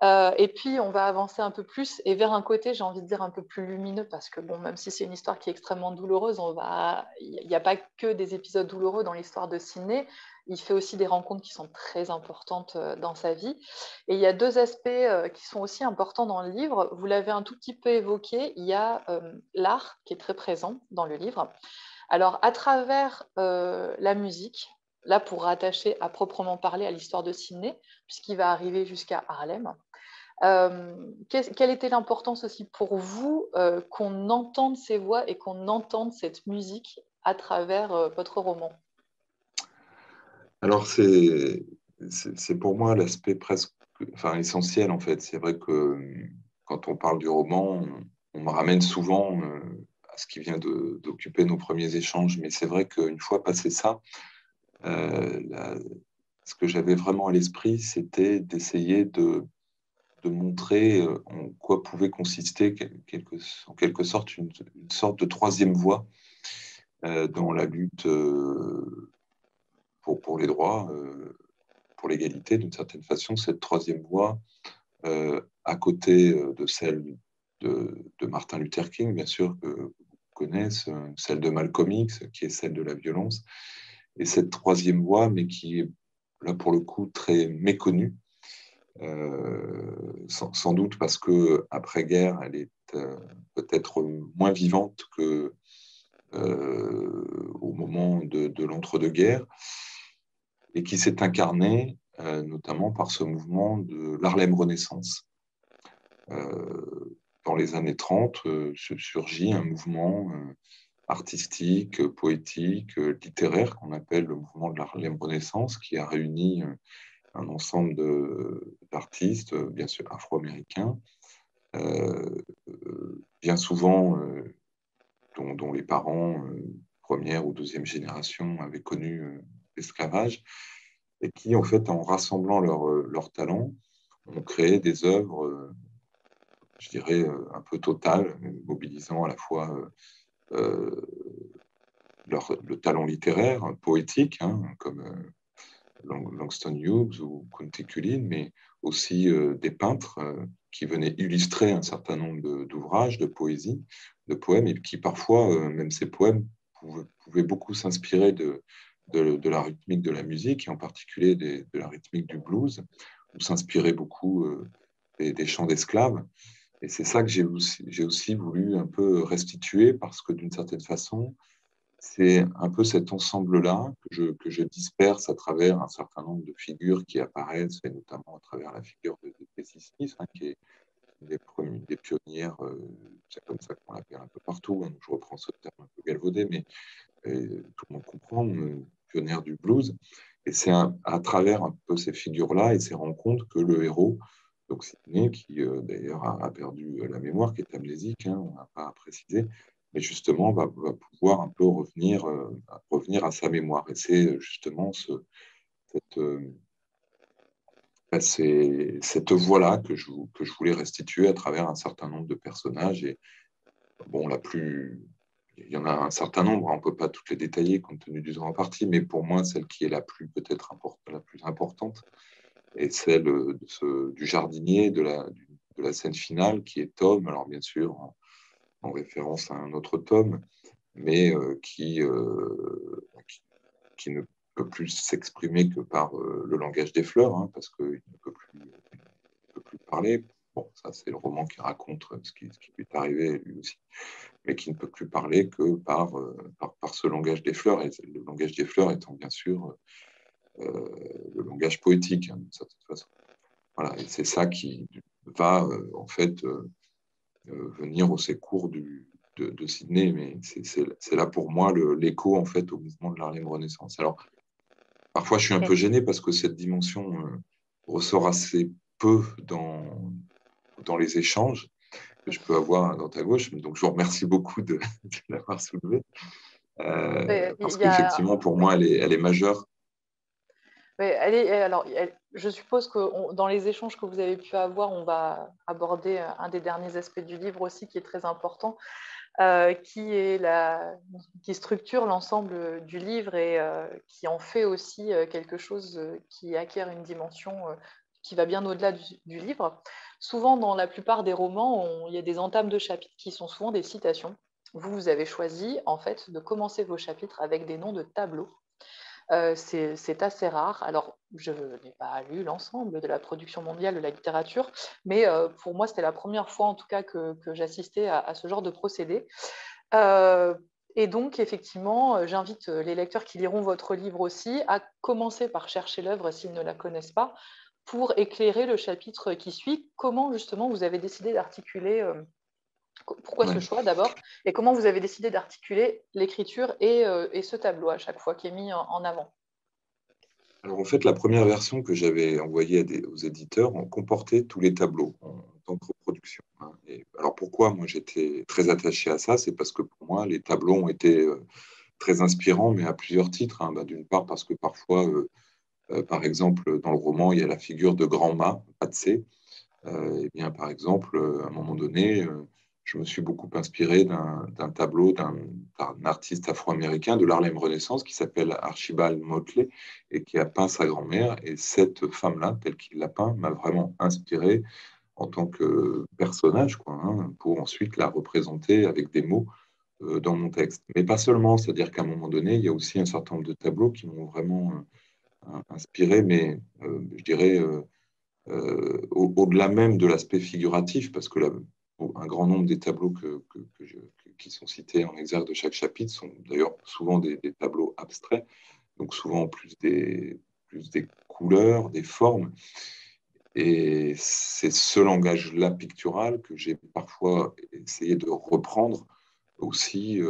Et puis, on va avancer un peu plus et vers un côté, j'ai envie de dire, un peu plus lumineux, parce que, bon, même si c'est une histoire qui est extrêmement douloureuse, il n'y a pas que des épisodes douloureux dans l'histoire de Sidney. Il fait aussi des rencontres qui sont très importantes dans sa vie. Et il y a deux aspects qui sont aussi importants dans le livre. Vous l'avez un tout petit peu évoqué, il y a l'art qui est très présent dans le livre. Alors, à travers la musique, là pour rattacher à proprement parler à l'histoire de Sydney, puisqu'il va arriver jusqu'à Harlem, quelle était l'importance aussi pour vous qu'on entende ces voix et qu'on entende cette musique à travers votre roman? Alors, c'est pour moi l'aspect presque, enfin, essentiel, en fait. C'est vrai que quand on parle du roman, on me ramène souvent à ce qui vient d'occuper nos premiers échanges. Mais c'est vrai qu'une fois passé ça, ce que j'avais vraiment à l'esprit, c'était d'essayer de montrer en quoi pouvait consister en quelque sorte une sorte de troisième voie dans la lutte pour les droits, pour l'égalité, d'une certaine façon. Cette troisième voie, à côté de celle de Martin Luther King, bien sûr, que vous connaissez, celle de Malcolm X, qui est celle de la violence, et cette troisième voie, mais qui est là pour le coup très méconnue, sans doute parce que après-guerre, elle est peut-être moins vivante que au moment de l'entre-deux-guerres, et qui s'est incarnée notamment par ce mouvement de l'Harlem Renaissance. Dans les années 30, surgit un mouvement artistique, poétique, littéraire, qu'on appelle le mouvement de l'Harlem Renaissance, qui a réuni un ensemble d'artistes, bien sûr afro-américains, bien souvent dont les parents, première ou deuxième génération, avaient connu l'esclavage, et qui, en fait, en rassemblant leurs talents, ont créé des œuvres, je dirais, un peu totales, mobilisant à la fois le talent littéraire, poétique, hein, comme Langston Hughes ou Kunti Cullin, mais aussi des peintres qui venaient illustrer un certain nombre d'ouvrages, de poésie, de poèmes, et qui parfois, même ces poèmes, pouvaient beaucoup s'inspirer de la rythmique de la musique, et en particulier de la rythmique du blues, ou s'inspiraient beaucoup des chants d'esclaves. Et c'est ça que j'ai aussi voulu un peu restituer, parce que d'une certaine façon, c'est un peu cet ensemble-là que je disperse à travers un certain nombre de figures qui apparaissent, et notamment à travers la figure de Bessie Smith, hein, qui est une des pionnières, c'est comme ça qu'on l'appelle un peu partout, hein, je reprends ce terme un peu galvaudé, mais tout le monde comprend, pionnière du blues. Et c'est à travers un peu ces figures-là et ces rencontres que le héros, donc Sidney, qui d'ailleurs a perdu la mémoire, qui est amnésique, hein, on n'a pas précisé, mais justement va pouvoir un peu revenir à sa mémoire. Et c'est justement cette, cette voie-là que je voulais restituer à travers un certain nombre de personnages. Et bon, il y en a un certain nombre, on ne peut pas toutes les détailler compte tenu du temps imparti, mais pour moi, celle qui est la plus importante est celle du jardinier de la scène finale, qui est Tom, alors bien sûr en référence à un autre Tom, mais qui ne peut plus s'exprimer que par le langage des fleurs, hein, parce qu'il ne peut plus parler. Bon, ça, c'est le roman qui raconte ce qui lui est arrivé lui aussi, mais qui ne peut plus parler que par ce langage des fleurs, et le langage des fleurs étant bien sûr le langage poétique, hein, d'une certaine façon. Voilà, et c'est ça qui va en fait venir au secours de Sidney, mais c'est là pour moi l'écho en fait au mouvement de l'Harlem Renaissance. Alors, parfois, je suis un peu gêné parce que cette dimension ressort assez peu dans les échanges que je peux avoir à droite à gauche. Donc, je vous remercie beaucoup de l'avoir soulevé. Parce qu'effectivement, pour moi, elle est majeure. Alors, je suppose que dans les échanges que vous avez pu avoir, on va aborder un des derniers aspects du livre aussi qui est très important, qui structure l'ensemble du livre et qui en fait aussi quelque chose qui acquiert une dimension qui va bien au-delà du livre. Souvent, dans la plupart des romans, il y a des entames de chapitres qui sont souvent des citations. Vous avez choisi en fait de commencer vos chapitres avec des noms de tableaux. C'est assez rare. Alors, je n'ai pas lu l'ensemble de la production mondiale de la littérature, mais pour moi, c'était la première fois en tout cas que j'assistais à ce genre de procédé. Et donc, effectivement, j'invite les lecteurs qui liront votre livre aussi à commencer par chercher l'œuvre s'ils ne la connaissent pas, pour éclairer le chapitre qui suit. Comment justement vous avez décidé d'articuler, pourquoi ce Ouais. choix d'abord, et comment vous avez décidé d'articuler l'écriture et ce tableau à chaque fois qui est mis en avant? Alors en fait, la première version que j'avais envoyée aux éditeurs comportait tous les tableaux en tant que reproduction, hein. Et alors pourquoi moi j'étais très attaché à ça? C'est parce que pour moi, les tableaux ont été très inspirants, mais à plusieurs titres, hein. Bah, d'une part parce que parfois, par exemple, dans le roman, il y a la figure de Grand-mât, Patsé. Eh bien, par exemple, à un moment donné, je me suis beaucoup inspiré d'un tableau d'un artiste afro-américain de l'Harlem Renaissance qui s'appelle Archibald Motley et qui a peint sa grand-mère. Et cette femme-là, telle qu'il l'a peint, m'a vraiment inspiré en tant que personnage, quoi, hein, pour ensuite la représenter avec des mots dans mon texte. Mais pas seulement, c'est-à-dire qu'à un moment donné, il y a aussi un certain nombre de tableaux qui m'ont vraiment inspiré, mais je dirais au-delà même de l'aspect figuratif, parce que un grand nombre des tableaux qui sont cités en exergue de chaque chapitre sont d'ailleurs souvent des tableaux abstraits, donc souvent plus des couleurs, des formes. Et c'est ce langage-là pictural que j'ai parfois essayé de reprendre aussi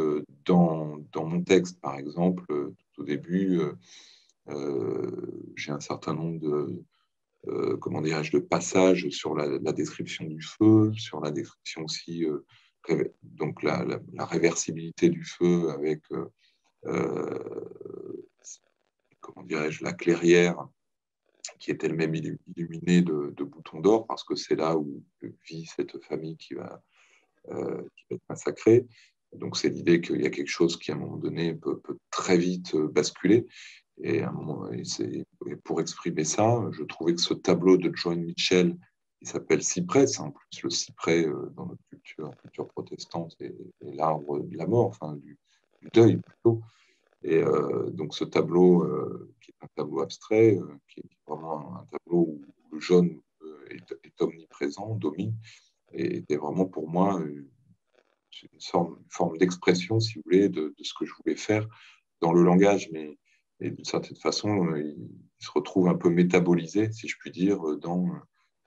dans mon texte. Par exemple, tout au début, j'ai un certain nombre comment dirais-je, de passages sur la description du feu, sur la description aussi, donc la réversibilité du feu avec, comment dirais-je, la clairière qui est elle-même illuminée de boutons d'or, parce que c'est là où vit cette famille qui va être massacrée. Donc c'est l'idée qu'il y a quelque chose qui, à un moment donné, peut très vite basculer. Et, à un moment, et pour exprimer ça, je trouvais que ce tableau de Joan Mitchell, qui s'appelle Cyprès, en plus le cyprès dans notre culture protestante, est l'arbre de la mort, enfin du deuil plutôt. Et donc ce tableau, qui est un tableau abstrait, qui est vraiment un tableau où le jaune est omniprésent, domine, et était vraiment pour moi une forme d'expression, si vous voulez, de ce que je voulais faire dans le langage, mais et d'une certaine façon, il se retrouve un peu métabolisé, si je puis dire, dans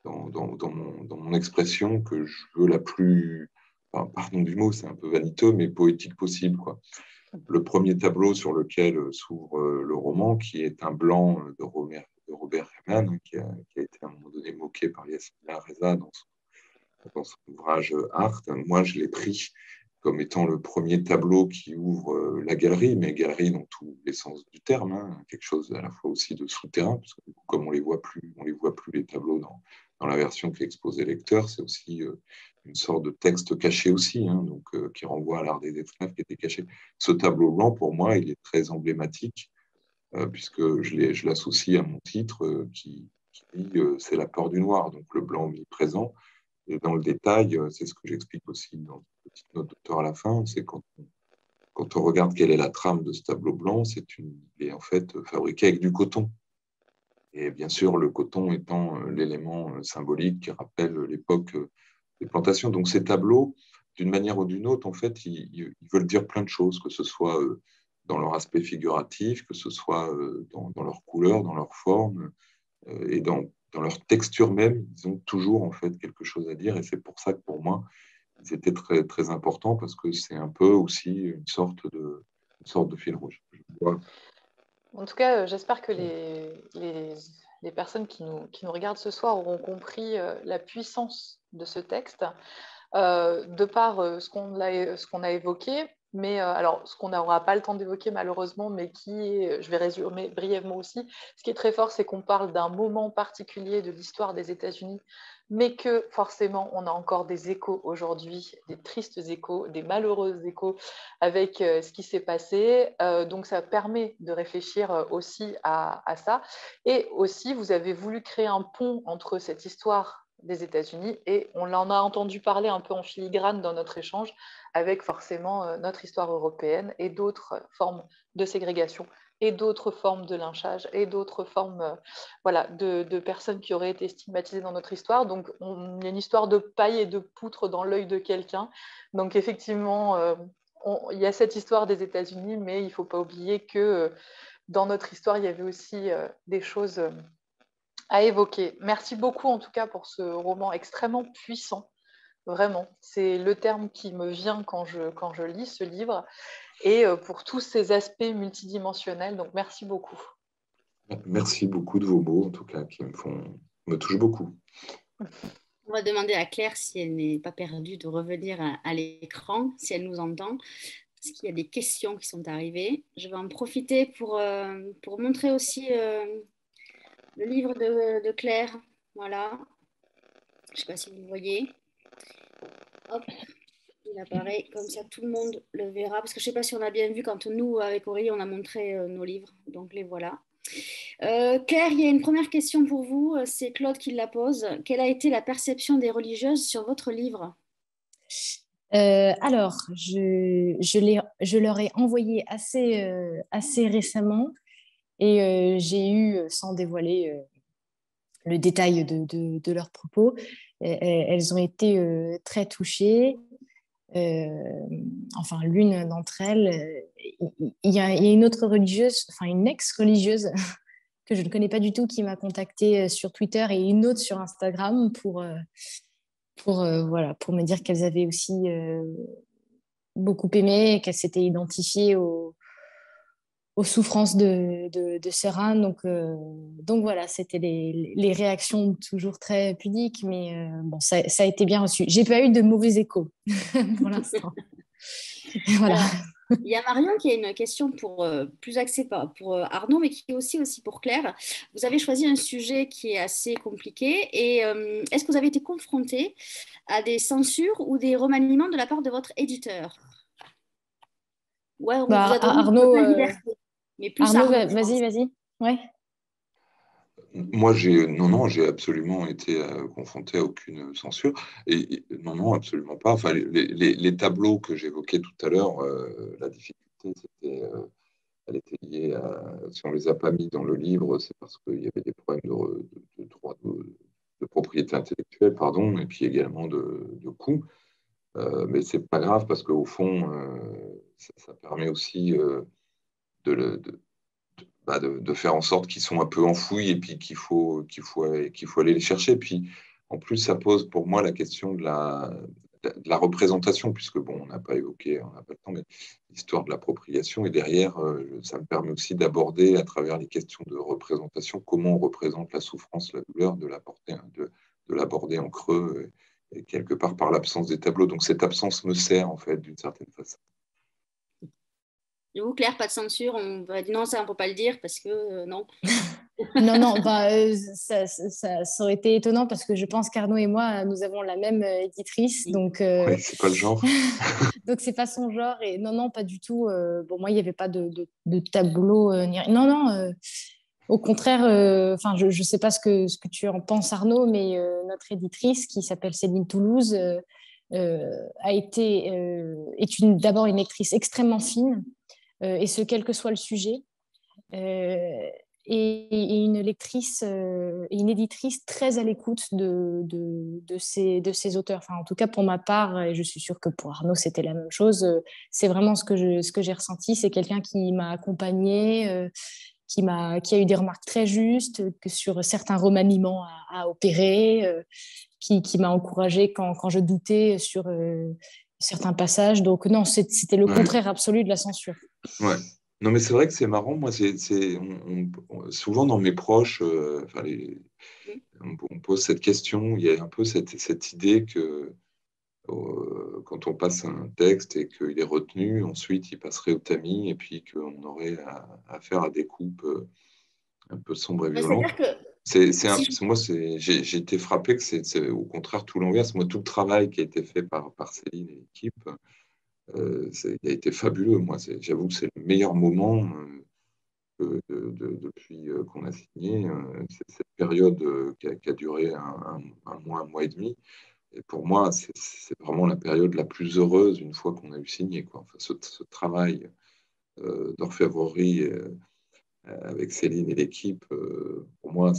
mon expression que je veux la plus, enfin, pardon du mot, c'est un peu vaniteux, mais poétique possible, quoi. Le premier tableau sur lequel s'ouvre le roman, qui est un blanc de Robert Heyman, qui a été à un moment donné moqué par Yasmina Reza dans son ouvrage Art. Moi, je l'ai pris comme étant le premier tableau qui ouvre la galerie, mais galerie dans tous les sens du terme, hein, quelque chose à la fois aussi de souterrain, parce que du coup, comme on les voit plus les tableaux dans la version qui est exposée lecteur, c'est aussi une sorte de texte caché aussi, hein, donc qui renvoie à l'art des esclaves qui était caché. Ce tableau blanc, pour moi, il est très emblématique, puisque je l'associe à mon titre qui dit c'est la peur du noir, donc le blanc omniprésent. Et dans le détail, c'est ce que j'explique aussi dans une petite note d'auteur à la fin, c'est quand on regarde quelle est la trame de ce tableau blanc, il est en fait fabriqué avec du coton. Et bien sûr, le coton étant l'élément symbolique qui rappelle l'époque des plantations. Donc ces tableaux, d'une manière ou d'une autre, en fait, ils veulent dire plein de choses, que ce soit dans leur aspect figuratif, que ce soit dans leur couleur, dans leur forme, et dans leur texture même, ils ont toujours en fait quelque chose à dire. Et c'est pour ça que pour moi, ils étaient très, très importants parce que c'est un peu aussi une sorte de fil rouge. En tout cas, j'espère que les personnes qui nous regardent ce soir auront compris la puissance de ce texte, de par ce qu'on a évoqué, mais alors ce qu'on n'aura pas le temps d'évoquer malheureusement, mais je vais résumer brièvement aussi, ce qui est très fort, c'est qu'on parle d'un moment particulier de l'histoire des États-Unis, mais que forcément on a encore des échos aujourd'hui, des tristes échos, des malheureux échos avec ce qui s'est passé. Donc ça permet de réfléchir aussi à ça. Et aussi, vous avez voulu créer un pont entre cette histoire des États-Unis et on en a entendu parler un peu en filigrane dans notre échange avec forcément notre histoire européenne et d'autres formes de ségrégation et d'autres formes de lynchage et d'autres formes voilà, de personnes qui auraient été stigmatisées dans notre histoire. Donc, il y a une histoire de paille et de poutre dans l'œil de quelqu'un. Donc, effectivement, il y a cette histoire des États-Unis, mais il ne faut pas oublier que dans notre histoire, il y avait aussi des choses à évoquer. Merci beaucoup, en tout cas, pour ce roman extrêmement puissant. Vraiment, c'est le terme qui me vient quand je lis ce livre, et pour tous ces aspects multidimensionnels. Donc, merci beaucoup. Merci beaucoup de vos mots, en tout cas, qui me touchent beaucoup. On va demander à Claire, si elle n'est pas perdue, de revenir à l'écran, si elle nous entend, parce qu'il y a des questions qui sont arrivées. Je vais en profiter pour montrer aussi le livre de Claire. Voilà. Je ne sais pas si vous voyez. Hop, il apparaît comme ça, tout le monde le verra. Parce que je ne sais pas si on a bien vu quand nous, avec Aurélie, on a montré nos livres. Donc les voilà. Claire, il y a une première question pour vous. C'est Claude qui la pose. Quelle a été la perception des religieuses sur votre livre? Alors, je leur ai envoyé assez récemment et j'ai eu, sans dévoiler le détail de leurs propos, elles ont été très touchées. Enfin, l'une d'entre elles, il y a une autre religieuse, enfin une ex-religieuse que je ne connais pas du tout qui m'a contactée sur Twitter et une autre sur Instagram voilà, pour me dire qu'elles avaient aussi beaucoup aimé, qu'elles s'étaient identifiées aux souffrances de Sœur. Donc voilà, c'était les réactions toujours très pudiques, mais bon, ça a été bien reçu. J'ai pas eu de mauvais échos pour l'instant. Voilà. Alors, il y a Marion qui a une question plus axée pour Arnaud, mais qui est aussi pour Claire. Vous avez choisi un sujet qui est assez compliqué. Et est-ce que vous avez été confronté à des censures ou des remaniements de la part de votre éditeur? Ouais, on vous a donné une Arnaud, totale liberté, mais plus Arnaud, Arnaud, je pense. vas-y. Ouais. Moi, j'ai absolument été confronté à aucune censure. Non, absolument pas. Enfin, les tableaux que j'évoquais tout à l'heure, la difficulté, elle était liée à, si on les a pas mis dans le livre, c'est parce qu'il y avait des problèmes de droit de propriété intellectuelle, pardon, et puis également de coûts. Mais c'est pas grave parce qu'au fond, ça permet aussi de, le- de, de faire en sorte qu'ils sont un peu enfouis et puis qu'il faut aller les chercher. Puis en plus, ça pose pour moi la question de la représentation, puisque bon, on n'a pas évoqué, on n'a pas le temps, mais l'histoire de l'appropriation. Et derrière, ça me permet aussi d'aborder à travers les questions de représentation comment on représente la souffrance, la douleur, de l'aborder en creux et quelque part par l'absence des tableaux. Donc cette absence me sert en fait d'une certaine façon. Et vous, Claire, pas de censure? On va dire non, ça, on ne peut pas le dire parce que non. Non, ça aurait été étonnant parce que je pense qu'Arnaud et moi, nous avons la même éditrice. Donc, Ouais, c'est quoi le genre? donc c'est pas son genre. Et non, pas du tout. Bon, moi, il n'y avait pas de tableau. Non. Au contraire, enfin, je ne sais pas ce que tu en penses, Arnaud, mais notre éditrice, qui s'appelle Céline Toulouse, est d'abord une lectrice extrêmement fine, et ce, quel que soit le sujet. Et une lectrice et une éditrice très à l'écoute de ces auteurs. Enfin, en tout cas, pour ma part, et je suis sûre que pour Arnaud, c'était la même chose, c'est vraiment ce que j'ai ressenti. C'est quelqu'un qui m'a accompagnée, qui a eu des remarques très justes que sur certains remaniements à opérer, qui m'a encouragée quand je doutais sur certains passages. Donc non, c'était le contraire absolu de la censure. Ouais. Non, mais c'est vrai que c'est marrant. Moi, souvent dans mes proches, on pose cette question. Il y a un peu cette idée que quand on passe un texte et qu'il est retenu, ensuite il passerait au tamis et puis qu'on aurait affaire à des coupes un peu sombres et violentes. C'est-à-dire que J'ai été frappé que c'est au contraire tout l'inverse. Moi, tout le travail qui a été fait par Céline et l'équipe, il a été fabuleux. Moi, j'avoue que c'est le meilleur moment depuis qu'on a signé. Cette période qui a duré un mois et demi. Et pour moi, c'est vraiment la période la plus heureuse une fois qu'on a eu signé, quoi. Enfin, ce travail d'orfèvrerie avec Céline et l'équipe, pour moi,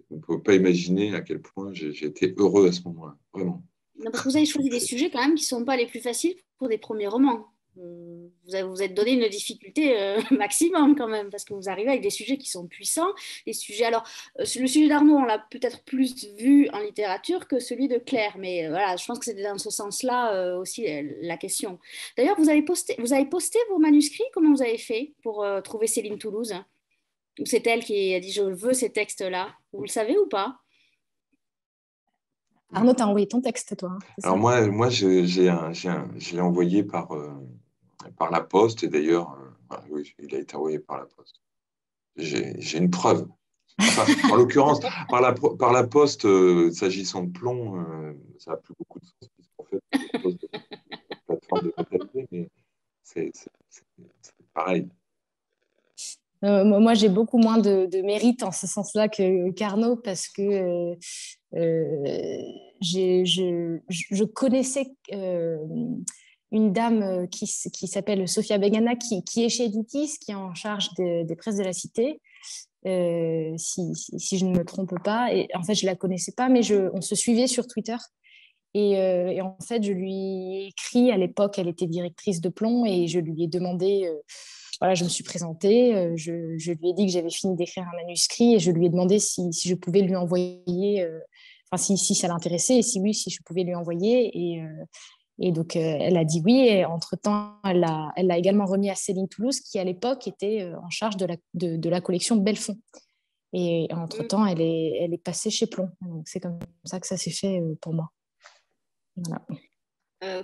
on ne peut pas imaginer à quel point j'ai été heureux à ce moment-là, vraiment. Non, parce que vous avez choisi des sujets quand même qui ne sont pas les plus faciles pour des premiers romans. Vous êtes donné une difficulté maximum quand même, parce que vous arrivez avec des sujets qui sont puissants. Des sujets, alors, le sujet d'Arnaud, on l'a peut-être plus vu en littérature que celui de Claire, mais voilà, je pense que c'était dans ce sens-là aussi la question. D'ailleurs, vous avez posté vos manuscrits, comment vous avez fait pour trouver Céline Toulouse? Ou c'est elle qui a dit je veux ces textes-là? Vous le savez ou pas? Arnaud, t'as envoyé ton texte, toi, hein, c'est Alors ça? moi je l'ai envoyé par la poste, et d'ailleurs, voilà, oui, il a été envoyé par la poste. J'ai une preuve. Enfin, en l'occurrence, par la poste, s'agissant de plomb, ça n'a plus beaucoup de sens, puisqu'en fait, la poste est une plateforme de matériel, mais c'est pareil. Moi, j'ai beaucoup moins de mérite en ce sens-là qu'Arnaud parce que je connaissais une dame qui s'appelle Sophia Begana, qui est chez Editis, qui est en charge des presses de la Cité, si je ne me trompe pas. Et en fait, je ne la connaissais pas, mais on se suivait sur Twitter. Et en fait, je lui ai écrit à l'époque, elle était directrice de Plomb, et je lui ai demandé, voilà, je me suis présentée, je lui ai dit que j'avais fini d'écrire un manuscrit, et je lui ai demandé si je pouvais lui envoyer, enfin si ça l'intéressait, et si oui, si je pouvais lui envoyer. Et donc, elle a dit oui, et entre-temps, elle l'a également remis à Céline Toulouse, qui à l'époque était en charge de la collection Belfond. Et entre-temps, elle est passée chez Plomb. Donc, c'est comme ça que ça s'est fait pour moi. Voilà.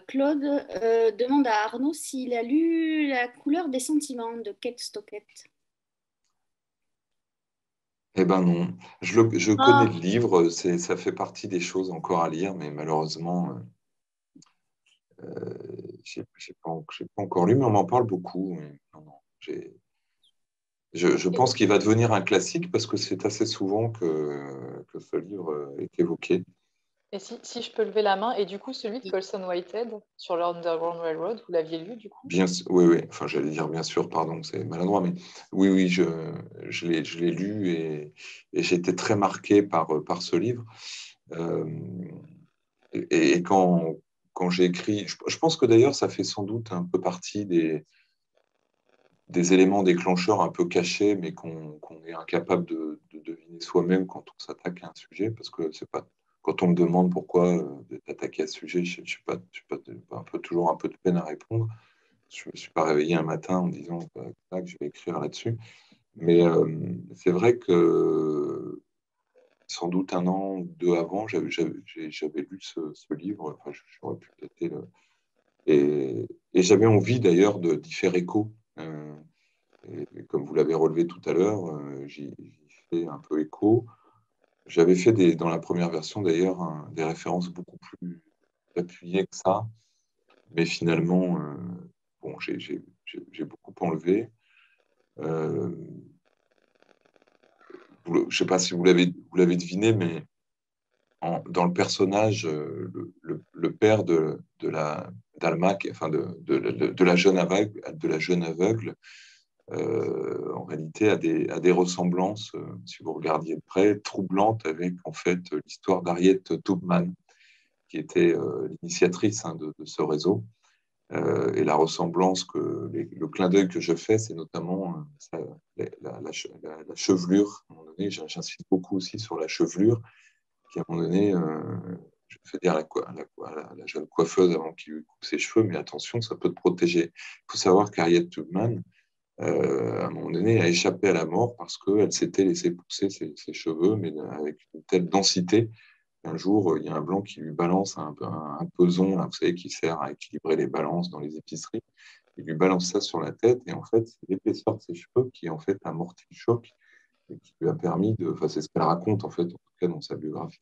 Claude demande à Arnaud s'il a lu La couleur des sentiments de Kate Stockett. Eh ben non, je connais Ah, le livre, ça fait partie des choses encore à lire, mais malheureusement, j'ai pas encore lu, mais on m'en parle beaucoup. Mais non, non, je pense qu'il va devenir un classique parce que c'est assez souvent que ce livre est évoqué. Et si je peux lever la main, et du coup, celui de Colson Whitehead sur l'Underground Railroad, vous l'aviez lu du coup? Oui, oui, enfin j'allais dire bien sûr, pardon, c'est maladroit, mais oui, oui, je l'ai lu, et j'ai été très marqué par ce livre. Euh, et quand j'ai écrit, je pense que d'ailleurs ça fait sans doute un peu partie des éléments déclencheurs un peu cachés, mais qu'on est incapable de deviner soi-même quand on s'attaque à un sujet, parce que c'est pas quand on me demande pourquoi t'attaquer à ce sujet, je suis pas, un peu toujours un peu de peine à répondre. Je me suis pas réveillé un matin en disant que je vais écrire là-dessus. Mais c'est vrai que sans doute un an ou deux avant, j'avais lu ce livre. Enfin, j'aurais pu dater et j'avais envie d'ailleurs d'y faire écho. Et comme vous l'avez relevé tout à l'heure, j'y fais un peu écho. J'avais fait dans la première version d'ailleurs des références beaucoup plus appuyées que ça, mais finalement, bon, j'ai beaucoup enlevé. Euh, je ne sais pas si vous l'avez deviné, mais dans le personnage, le père d'Alma, enfin de la jeune aveugle, en réalité a des ressemblances, si vous regardiez de près, troublantes avec en fait l'histoire d'Harriet Tubman, qui était l'initiatrice de ce réseau. Et la ressemblance, le clin d'œil que je fais, c'est notamment la chevelure. À un moment donné, j'insiste beaucoup aussi sur la chevelure, qui à un moment donné, je fais dire à la jeune coiffeuse avant qu'il lui coupe ses cheveux, mais attention, ça peut te protéger. Il faut savoir qu'Harriet Tubman, à un moment donné, a échappé à la mort parce qu'elle s'était laissé pousser ses cheveux, mais avec une telle densité qu'un jour, il y a un blanc qui lui balance un peson, là, vous savez, qui sert à équilibrer les balances dans les épiceries. Il lui balance ça sur la tête, et en fait, c'est l'épaisseur de ses cheveux qui, en fait, a amorti le choc et qui lui a permis enfin, c'est ce qu'elle raconte, en fait, en tout cas dans sa biographie,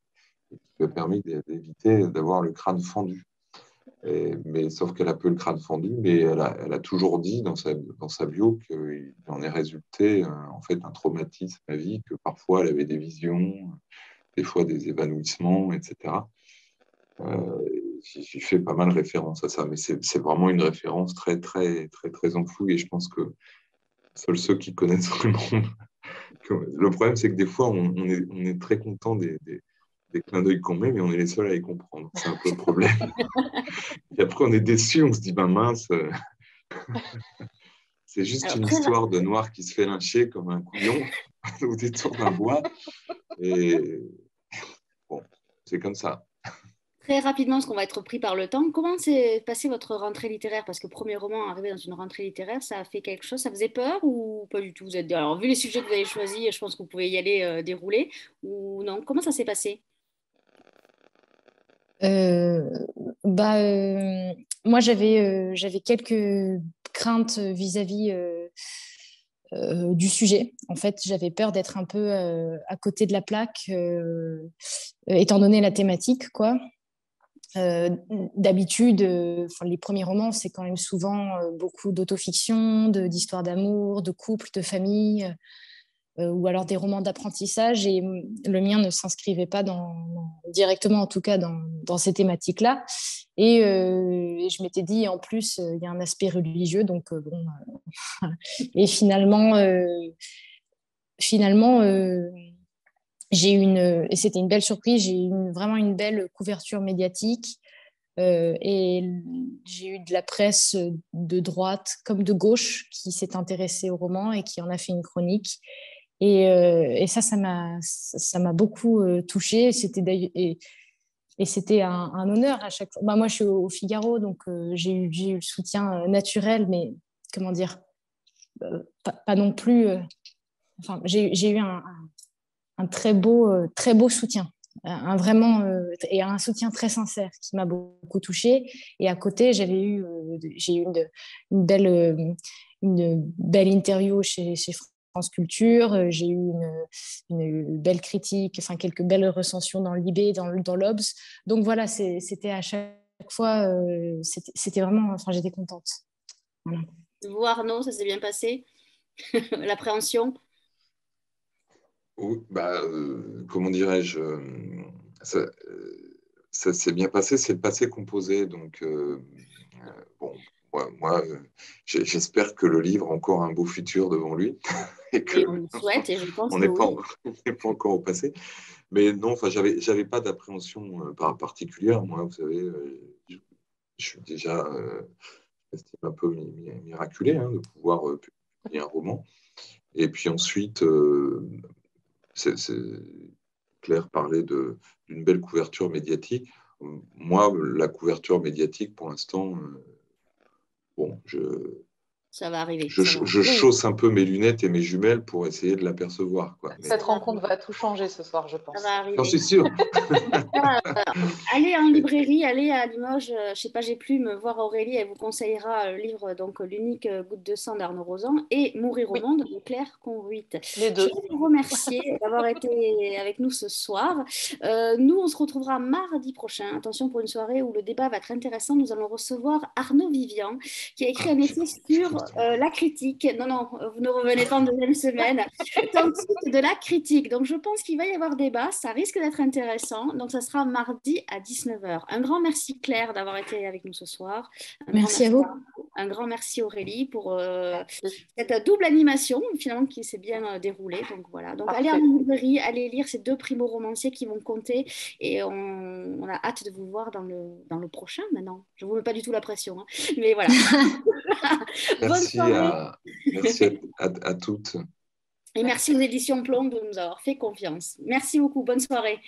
et qui lui a permis d'éviter d'avoir le crâne fendu. Mais sauf qu'elle a peu le crâne fendu, mais elle a toujours dit dans sa bio qu'il en est résulté en fait un traumatisme à vie, que parfois elle avait des visions, des fois des évanouissements, etc. J'y fais pas mal référence à ça, mais c'est vraiment une référence très, très, très, très enfouie, et je pense que Seuls ceux qui connaissent vraiment. Le problème, c'est que des fois, on est très content des clins d'œil qu'on met, mais on est les seuls à les comprendre. C'est un peu le problème. Et après, on est déçus, on se dit, ben mince, c'est juste une histoire de noir qui se fait lyncher comme un couillon au détour d'un bois. Et bon, c'est comme ça. Très rapidement, parce qu'on va être pris par le temps, comment s'est passée votre rentrée littéraire? Parce que premier roman, arrivé dans une rentrée littéraire, ça a fait quelque chose? Ça faisait peur ou pas du tout? Vous êtes... Alors, vu les sujets que vous avez choisis, je pense que vous pouvez y aller dérouler. Ou non? Comment ça s'est passé? Euh, Moi, j'avais quelques craintes vis-à-vis du sujet. En fait, j'avais peur d'être un peu à côté de la plaque, étant donné la thématique, quoi. D'habitude, les premiers romans, c'est quand même souvent beaucoup d'autofiction, d'histoires d'amour, de couple, de famille, ou alors des romans d'apprentissage. Et le mien ne s'inscrivait pas directement, en tout cas, dans ces thématiques-là. Et je m'étais dit, en plus, il y a un aspect religieux. Donc, bon. Et finalement, et c'était une belle surprise, j'ai eu vraiment une belle couverture médiatique. Et j'ai eu de la presse de droite comme de gauche qui s'est intéressée au roman et qui en a fait une chronique. Et ça m'a beaucoup touchée. Et c'était un honneur à chaque fois. Bah, moi, je suis au Figaro, donc j'ai eu le soutien naturel, mais comment dire, pas non plus. Enfin, j'ai eu un très beau soutien. Et un soutien très sincère qui m'a beaucoup touchée. Et à côté, j'ai eu une belle interview chez France Culture. J'ai eu une belle critique, enfin quelques belles recensions dans l'IB, dans l'Obs. Donc voilà, c'était à chaque fois, c'était vraiment, enfin j'étais contente. Voilà. Vous, Arnaud, ça s'est bien passé? L'appréhension? Oui, comment dirais-je, ça s'est bien passé, c'est le passé composé. Donc, bon, moi, j'espère que le livre a encore un beau futur devant lui. Et Et on le souhaite, et je pense on que n'est pas, oui. on n'est pas encore au passé. Mais non, enfin, j'avais pas d'appréhension particulière. Moi, vous savez, je suis déjà, j'estime un peu miraculé hein, de pouvoir publier un roman. Et puis ensuite, Claire parlait d'une belle couverture médiatique. Moi, la couverture médiatique, pour l'instant, bon, Ça va arriver. je chausse un peu mes lunettes et mes jumelles pour essayer de l'apercevoir. Cette rencontre va tout changer ce soir, je pense. Ça va arriver. J'en suis sûr. Allez en librairie, allez à Limoges, je sais pas, j'ai plus, me voir Aurélie, elle vous conseillera le livre, donc l'unique goutte de sang d'Arnaud Rosan et Mourir au monde de Claire Conruit. Les deux. Je vais vous remercier d'avoir été avec nous ce soir. Nous, on se retrouvera mardi prochain. Attention pour une soirée où le débat va être intéressant. Nous allons recevoir Arnaud Vivian, qui a écrit un essai sur la critique. Non, vous ne revenez pas en deuxième semaine. De la critique. Donc, je pense qu'il va y avoir débat. Ça risque d'être intéressant. Donc, ça sera mardi à 19h. Un grand merci Claire d'avoir été avec nous ce soir. Merci à vous. Un grand merci Aurélie pour cette double animation finalement qui s'est bien déroulée. Donc voilà. Donc allez en librairie, allez lire ces deux primo-romanciers qui vont compter et on a hâte de vous voir dans le prochain maintenant. Je ne vous mets pas du tout la pression, hein. Mais voilà. Merci à toutes. Et merci aux éditions Plomb de nous avoir fait confiance. Merci beaucoup. Bonne soirée.